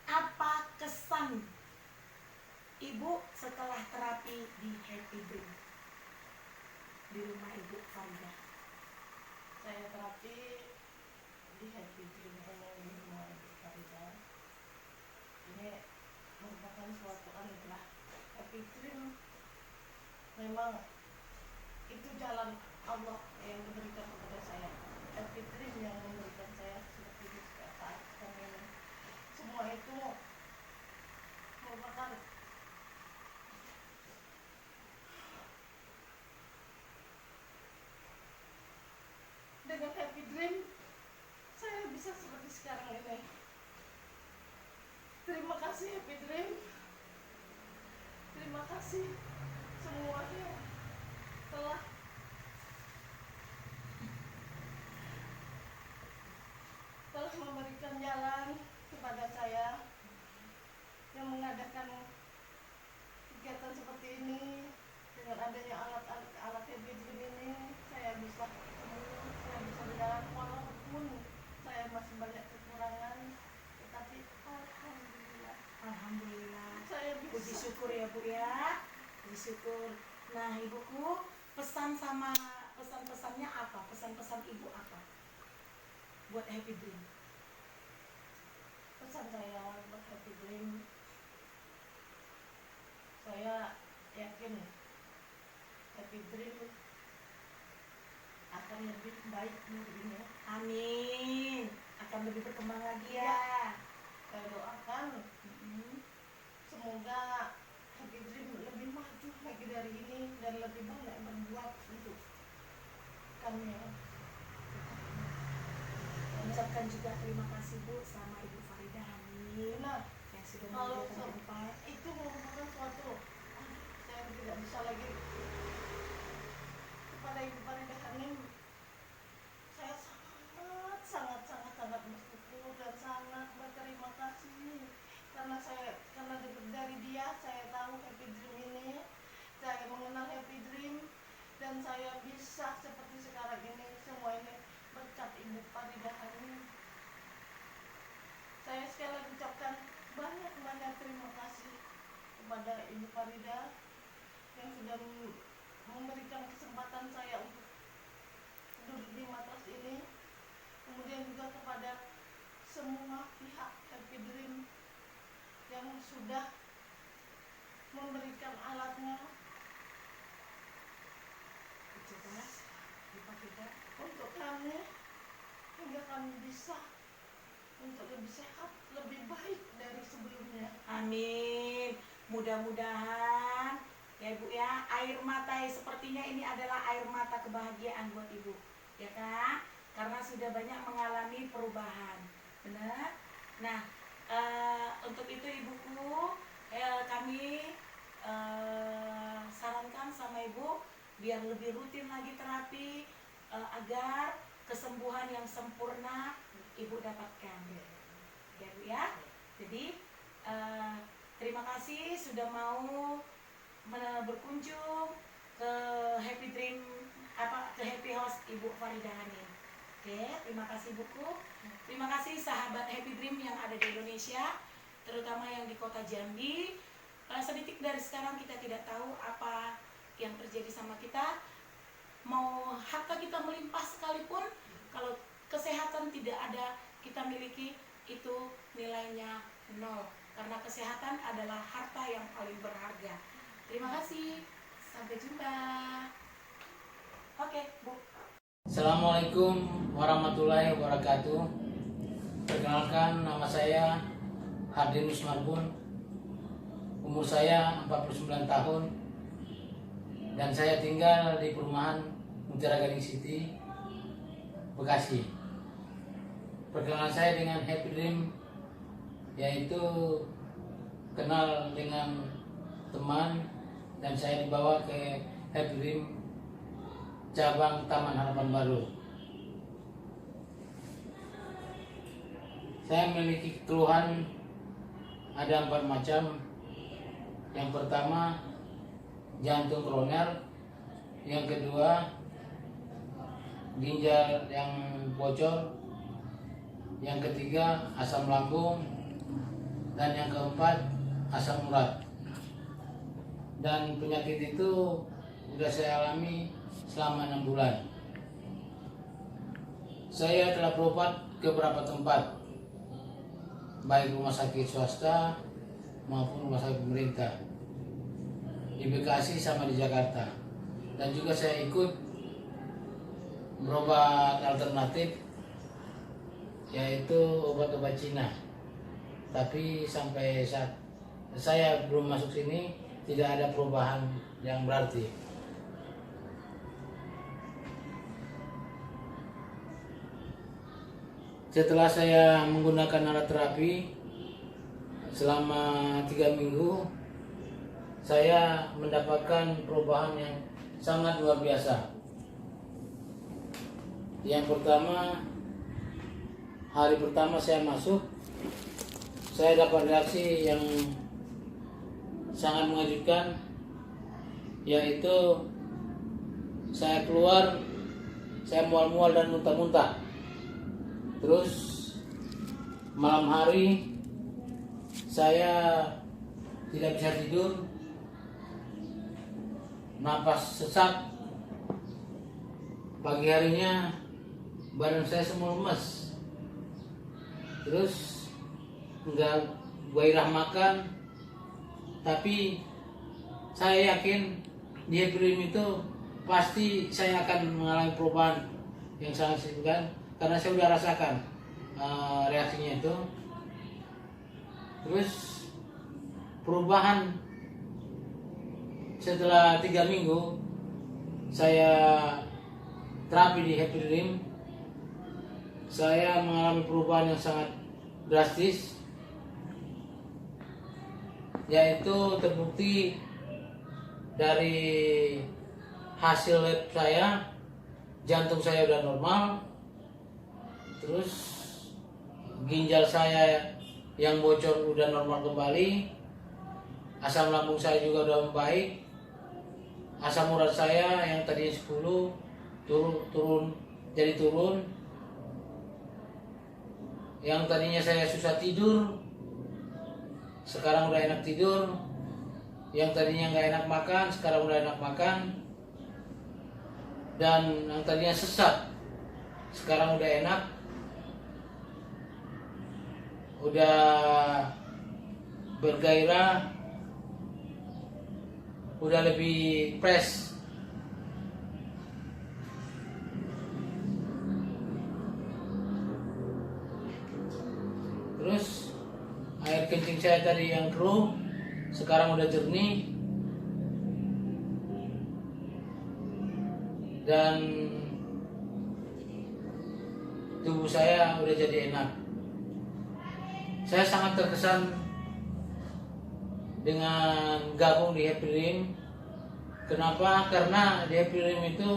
apa kesan Ibu setelah terapi di Happy Dream di rumah Ibu Faridah? Saya terapi di Happy Dream di rumah Ibu Faridah. Ini merupakan suatu anugerah. Happy Dream memang itu jalan Allah yang diberikan kepada saya. Happy Dream yang memberikan saya seperti di saat ini. Semua itu merupakan dengan Happy Dream saya bisa seperti sekarang ini. Terima kasih Happy Dream. Terima kasih semuanya telah memberikan jalan kepada saya, yang mengadakan kegiatan seperti ini. Dengan adanya alat Happy Dream ini, saya bisa sembuh, saya bisa berjalan walaupun saya masih banyak kekurangan, tetapi Alhamdulillah. Saya bisa. Puji syukur ya Bu ya. Puji syukur. Nah Ibuku, pesan-pesannya apa? Pesan-pesan Ibu apa buat Happy Dream? Pesan saya buat Happy Dream, saya yakin Happy Dream akan lebih baik negerinya. Amin. Akan lebih berkembang lagi ya. Saya doakan semoga Happy Dream lebih maju lagi dari ini dan lebih banyak berbuat untuk kami. Ucapkan juga terima kasih Bu sama Ibu Faridah Hanim yang sudah Kalau menyediakan tempat. itu merupakan suatu saya tidak bisa lagi kepada Ibu Faridah Hanim. Saya sangat bersyukur dan sangat berterima kasih karena dari dia saya tahu Happy Dream ini, saya mengenal Happy Dream dan saya bisa seperti sekarang ini. Semua ini berkat Ibu Faridah Hanim. Saya sekali lagi ucapkan banyak terima kasih kepada Ibu Faridah yang sudah memberikan kesempatan saya untuk duduk di matras ini. Kemudian juga kepada semua pihak Happy Dream yang sudah memberikan alatnya untuk kami hingga kami bisa untuk lebih sehat, lebih baik dari sebelumnya. Amin. Mudah-mudahan ya Ibu ya, air mata sepertinya ini adalah air mata kebahagiaan buat Ibu, ya Kak? Karena sudah banyak mengalami perubahan, benar? Nah, untuk itu Ibuku, kami sarankan sama Ibu biar lebih rutin lagi terapi agar kesembuhan yang sempurna Ibu dapatkan, ya Bu ya. Jadi terima kasih sudah mau berkunjung ke Happy Dream ke Happy House Ibu Faridah Hanim. Oke, terima kasih Buku. Terima kasih sahabat Happy Dream yang ada di Indonesia, terutama yang di kota Jambi. Sedetik dari sekarang kita tidak tahu apa yang terjadi sama kita. Mau harta kita melimpah sekalipun, kalau kesehatan tidak ada kita miliki, itu nilainya 0. Karena kesehatan adalah harta yang paling berharga. Terima kasih. Sampai jumpa. Oke, Bu. Assalamualaikum warahmatullahi wabarakatuh. Perkenalkan, nama saya Hardinus Marbun. Umur saya 49 tahun. Dan saya tinggal di perumahan Mutiara Gading City, Bekasi. Perkenalan saya dengan Happy Dream, yaitu kenal dengan teman dan saya dibawa ke Happy Dream cabang Taman Harapan Baru. Saya memiliki keluhan ada 4 macam. Yang pertama, jantung koroner. Yang kedua, ginjal yang bocor, yang ketiga asam lambung, dan yang keempat asam urat. Dan penyakit itu sudah saya alami selama 6 bulan. Saya telah berobat ke beberapa tempat, baik rumah sakit swasta maupun rumah sakit pemerintah di Bekasi sama di Jakarta. Dan juga saya ikut berobat alternatif, yaitu obat-obat Cina. Tapi sampai saat saya belum masuk sini tidak ada perubahan yang berarti. Setelah saya menggunakan alat terapi selama 3 minggu, saya mendapatkan perubahan yang sangat luar biasa. Yang pertama, hari pertama saya masuk, saya dapat reaksi yang sangat mengejutkan, yaitu saya keluar, saya mual-mual dan muntah-muntah. Terus malam hari saya tidak bisa tidur, napas sesak. Pagi harinya badan saya semua lemes. Terus enggak gairah makan. Tapi saya yakin di Epidrim itu pasti saya akan mengalami perubahan yang sangat signifikan, karena saya sudah rasakan reaksinya itu. Terus perubahan setelah 3 minggu saya terapi di Happy Dream, saya mengalami perubahan yang sangat drastis, yaitu terbukti dari hasil lab saya, jantung saya udah normal, terus ginjal saya yang bocor udah normal kembali, asam lambung saya juga udah membaik, asam urat saya yang tadinya 10 turun, yang tadinya saya susah tidur sekarang udah enak tidur, yang tadinya nggak enak makan sekarang udah enak makan, dan yang tadinya sesak sekarang udah enak, udah bergairah, udah lebih fresh. Terus air kencing saya tadi yang keruh sekarang udah jernih, dan tubuh saya udah jadi enak. Saya sangat terkesan dengan gabung di Happy Dream. Kenapa? Karena di Happy Dream itu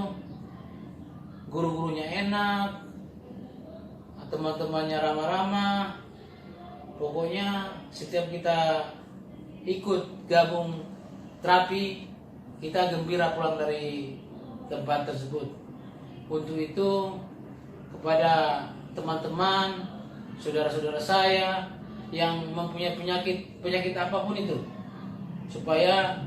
guru-gurunya enak, teman-temannya ramah-ramah. Pokoknya setiap kita ikut gabung terapi, kita gembira pulang dari tempat tersebut. Untuk itu, kepada teman-teman, saudara-saudara saya yang mempunyai penyakit apapun itu, supaya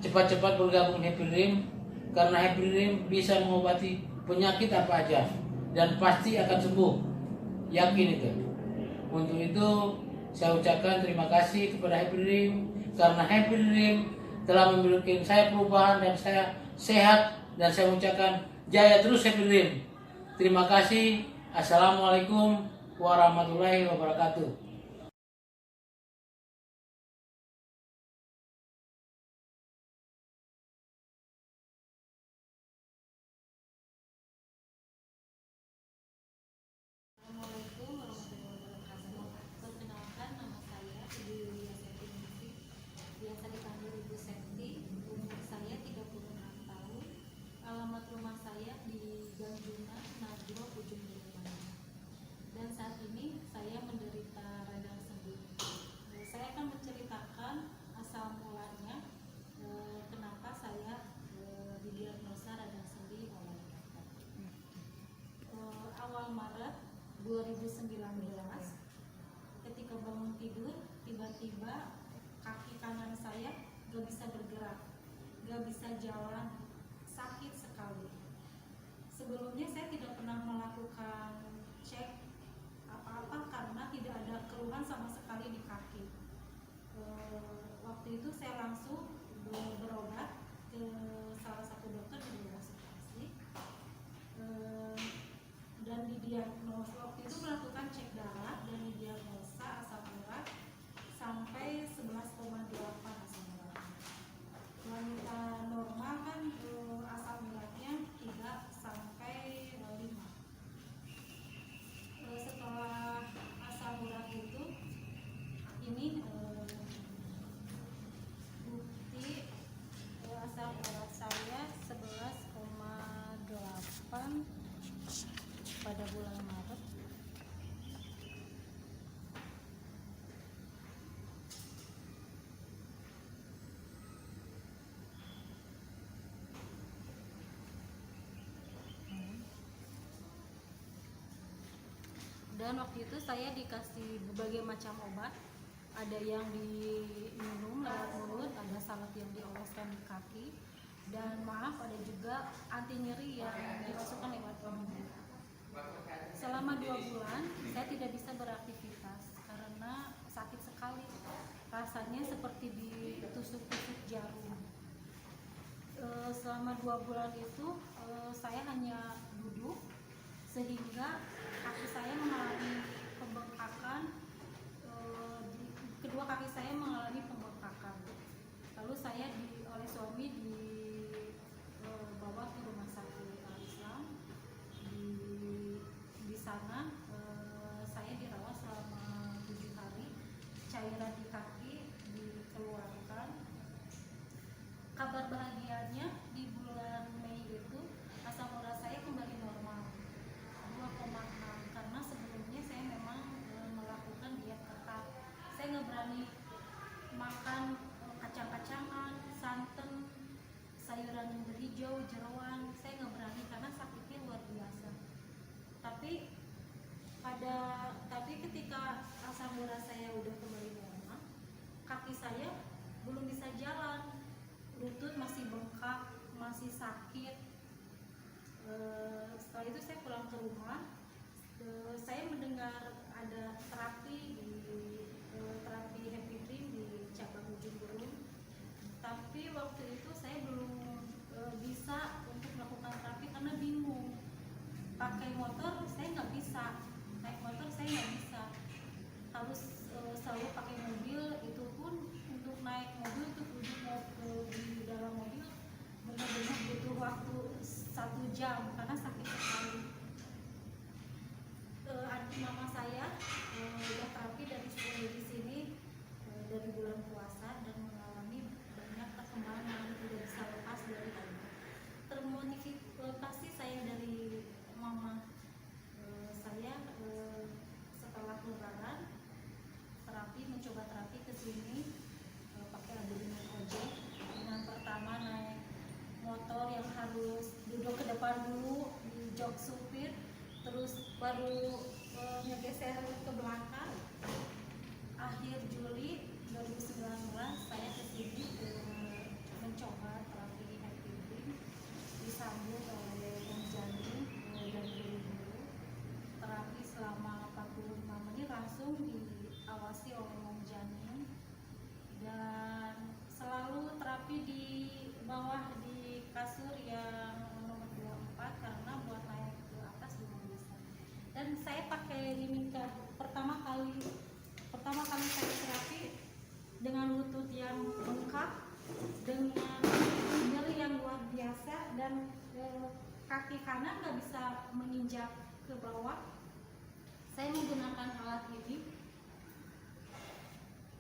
cepat-cepat bergabung Happy Dream, karena Happy Dream bisa mengobati penyakit apa aja dan pasti akan sembuh, yakin itu. Untuk itu saya ucapkan terima kasih kepada Happy Dream, karena Happy Dream telah memberikan saya perubahan dan saya sehat, dan saya ucapkan jaya terus Happy Dream. Terima kasih. Assalamualaikum warahmatullahi wabarakatuh. Biasa dipanggil Ibu Septi, umur saya 36 tahun, alamat rumah saya di Gang Juna, Nagro, Ujung Berlambang. Dan saat ini saya menderita tiba-tiba kaki kanan saya gak bisa bergerak, gak bisa jalan, sakit sekali. Sebelumnya saya tidak pernah melakukan cek apa-apa karena tidak ada keluhan sama sekali di kaki. Waktu itu saya langsung berobat ke salah satu dokter di Universitas dan didiagnosa, waktu itu melakukan cek darah dan didiagnosa asam urat sampai 11,8 asam urat. Wanita normal kan asam uratnya 3 sampai 5. Setelah asam urat itu ini bukti asam urat saya 11,8 pada bulan Maret. Dan waktu itu saya dikasih berbagai macam obat, ada yang diminum lewat mulut, ada salep yang dioleskan di kaki, dan maaf ada juga anti nyeri yang dimasukkan lewat minum. Selama 2 bulan saya tidak bisa beraktivitas karena sakit sekali, rasanya seperti ditusuk-tusuk jarum. Selama 2 bulan itu saya hanya duduk sehingga kaki saya mengalami pembengkakan, kedua kaki saya mengalami pembengkakan. Lalu saya oleh suami dibawa ke rumah sakit Al-Islam. Di sana saya dirawat selama 7 hari, cairan di kaki dikeluarkan. Kabar bahagianya di bulan Mei itu asam urat saya kembali normal 2,6, karena sebelumnya saya memang melakukan diet ketat. Saya nggak berani makan kacang-kacangan, santan, sayuran yang berhijau, jeroan. Saya nggak berani karena sakitnya luar biasa. Tapi ketika asam urat saya udah kembali normal, kaki saya belum bisa jalan, lutut masih bengkak, masih sakit. Setelah itu saya pulang ke rumah, saya mendengar ada terapi Happy Dream di cabang Ujung Berung, tapi waktu itu saya belum bisa untuk melakukan terapi karena bingung. Pakai motor saya nggak bisa, naik motor saya nggak bisa, harus selalu pakai mobil. Itu pun untuk naik mobil, untuk duduk di dalam mobil benar-benar butuh waktu 1 jam karena sakit sekali. Adik mama saya udah terapi dari sini dari bulan puasa dan mengalami banyak perkembangan, tidak bisa lepas dari itu. Termotivasi saya dari mama saya setelah lebaran mencoba terapi ke sini pakai adegan ojek. Dengan pertama naik motor yang harus duduk ke depan dulu di jok supir, terus baru ngegeser ke belakang. Akhir Juli 2019 saya kesini mencoba terapi Happy Dream, disambung oleh Om Jani dan guru-guru. Terapi selama 45 menit langsung diawasi oleh Om Jani, dan selalu terapi di bawah di kasur yang nomor 24 karena buat naik ke atas belum bisa. Dan saya pakai ini pertama kali saya terapi dengan lutut yang bengkak, dengan nyeri yang luar biasa, dan kaki kanan nggak bisa menginjak ke bawah. Saya menggunakan alat ini.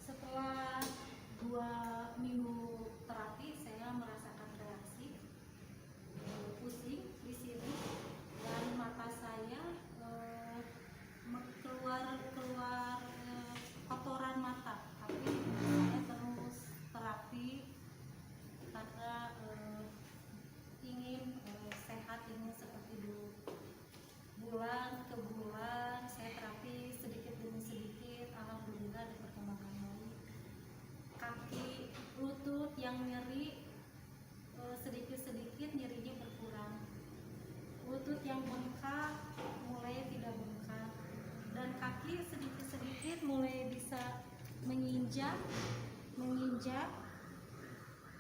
Setelah 2 minggu terapi, saya merasakan reaksi pusing di sini, dan mata saya keluar kotoran mata. Tapi saya terus terapi karena ingin sehat, ingin seperti dulu. Bulan ke bulan saya terapi sedikit demi sedikit. menginjak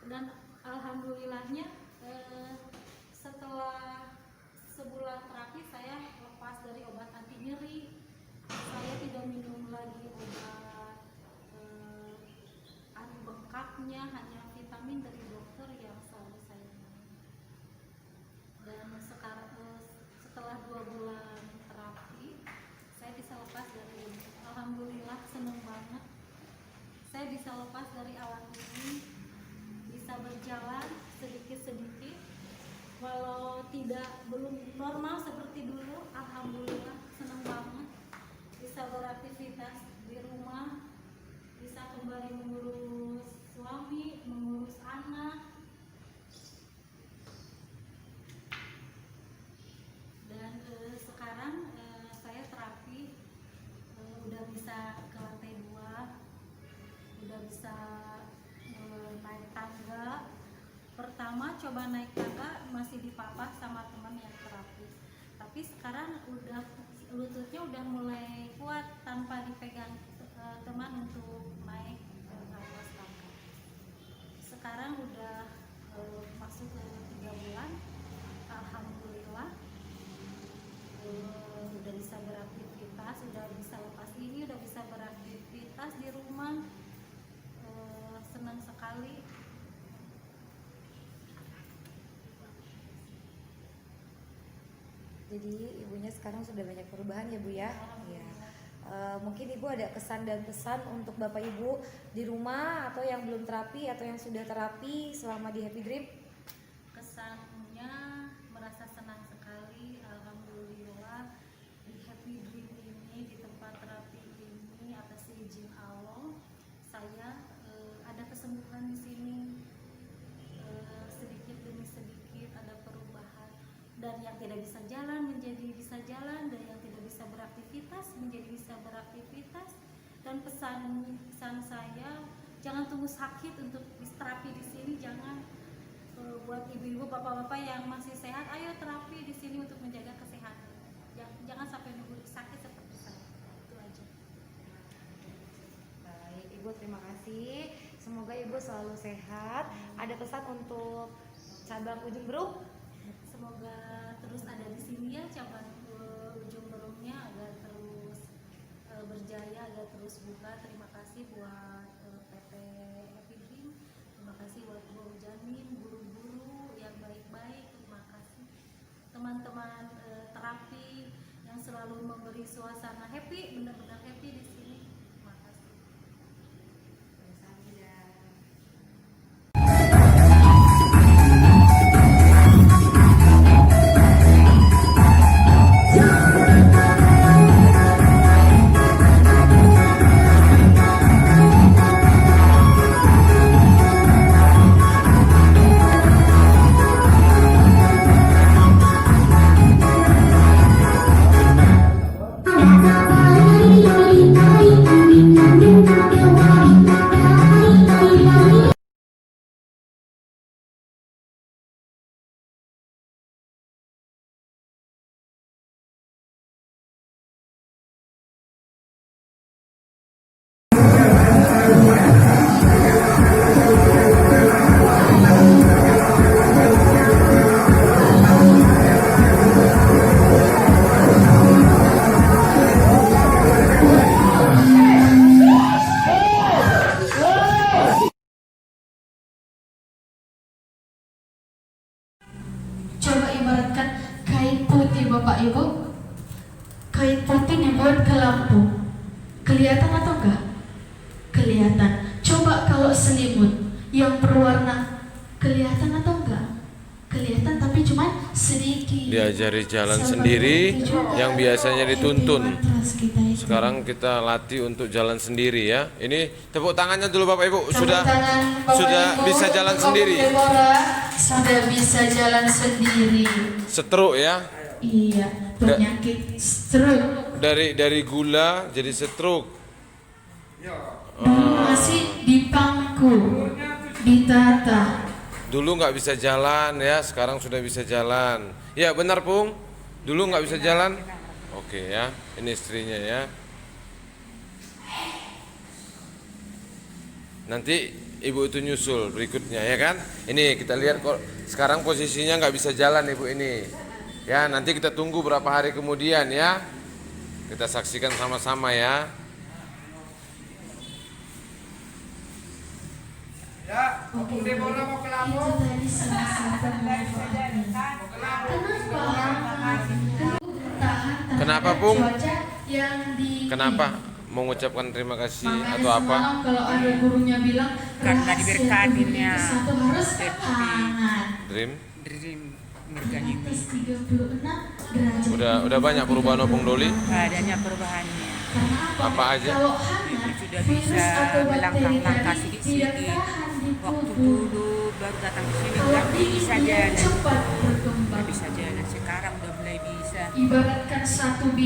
dan alhamdulillahnya setelah sebulan terapi saya lepas dari obat anti nyeri. Saya tidak minum lagi obat anti bengkaknya, hanya vitamin dari dokter yang selalu saya minum. Dan sekarang setelah 2 bulan terapi saya bisa lepas dari ini. Alhamdulillah, senang banget saya bisa lepas dari alat ini, bisa berjalan sedikit-sedikit walau belum normal seperti dulu. Alhamdulillah, senang banget bisa beraktivitas di rumah, bisa kembali mengurus suami, mengurus anak, dan sekarang saya terapi udah bisa ke lantai 2, udah bisa naik tangga. Pertama coba naik tangga masih dipapah sama teman yang terapi, tapi sekarang lututnya udah mulai kuat tanpa dipegang teman untuk naik ke atas tangga. Sekarang udah masuk ke 3 bulan, alhamdulillah udah bisa beraktivitas, udah bisa lepas ini, udah bisa beraktivitas di rumah. Senang sekali. Jadi ibunya sekarang sudah banyak perubahan ya Bu ya. Ya. Mungkin Ibu ada kesan dan pesan untuk Bapak Ibu di rumah atau yang belum terapi atau yang sudah terapi selama di Happy Dream? Kesannya merasa senang sekali, alhamdulillah di Happy Dream ini, di tempat terapi ini, atas izin Allah saya ada kesembuhan di sini. Sedikit demi sedikit ada perubahan, dan yang tidak bisa jalan menjadi bisa jalan, dan yang tidak bisa beraktivitas menjadi bisa beraktivitas. Dan pesan saya, jangan tunggu sakit untuk terapi di sini, jangan. Buat ibu-ibu, bapak-bapak yang masih sehat, ayo terapi di sini untuk menjaga kesehatan. Jangan sampai nunggu sakit seperti saya. Itu aja. Baik, Ibu terima kasih. Semoga Ibu selalu sehat. Ada pesan untuk cabang Ujung Berung? Semoga terus ada di sini ya cabang Ujung Berungnya, agar terus berjaya, agar terus buka. Terima kasih buat PT Happy Dream. Terima kasih buat Bu Jamin, guru-guru yang baik-baik. Terima kasih teman-teman terapi yang selalu memberi suasana happy, benar-benar happy di sini. Terima kasih. Coba ibaratkan kain putih Bapak Ibu, kain putih dibuat ke lampu, kelihatan atau enggak? Kelihatan. Coba kalau selimut yang berwarna, kelihatan atau enggak? Kelihatan, tapi cuma sedikit. Diajari jalan sendiri yang biasanya dituntun. Sekarang kita latih untuk jalan sendiri ya. Ini tepuk tangannya dulu Bapak Ibu. Sudah bisa jalan sendiri. Sudah bisa jalan sendiri. Stroke ya. Iya, penyakit stroke. Dari gula jadi stroke. Dulu masih di pangku, ditata. Dulu nggak bisa jalan ya, sekarang sudah bisa jalan. Ya benar Pung. Dulu nggak bisa jalan. Oke ya, ini istrinya ya. nanti ibu itu nyusul berikutnya ya kan. Ini kita lihat kok sekarang posisinya nggak bisa jalan ibu ini. Ya nanti kita tunggu berapa hari kemudian ya. Kita saksikan sama-sama ya. Oke, Deborah mau ke Lampung. Itu tadi salah satu Kenapa Pung? Yang di Kenapa mau mengucapkan terima kasih makanya atau apa? semalam kalau ada gurunya bilang Karena diberkatinnya satu harus hangat. Dream. Merganya Atas 36 derajat. Udah banyak perubahan Opung Doli? adanya perubahannya. Apa aja? Kalau hangat, Sudah bisa melangkah-langkah sedikit-sedikit. Waktu dulu baru datang ke sini nggak bisa jalan. cepat berkembang. Nggak bisa jalan. Sekarang udah mulai bisa. Ibaratkan satu bidang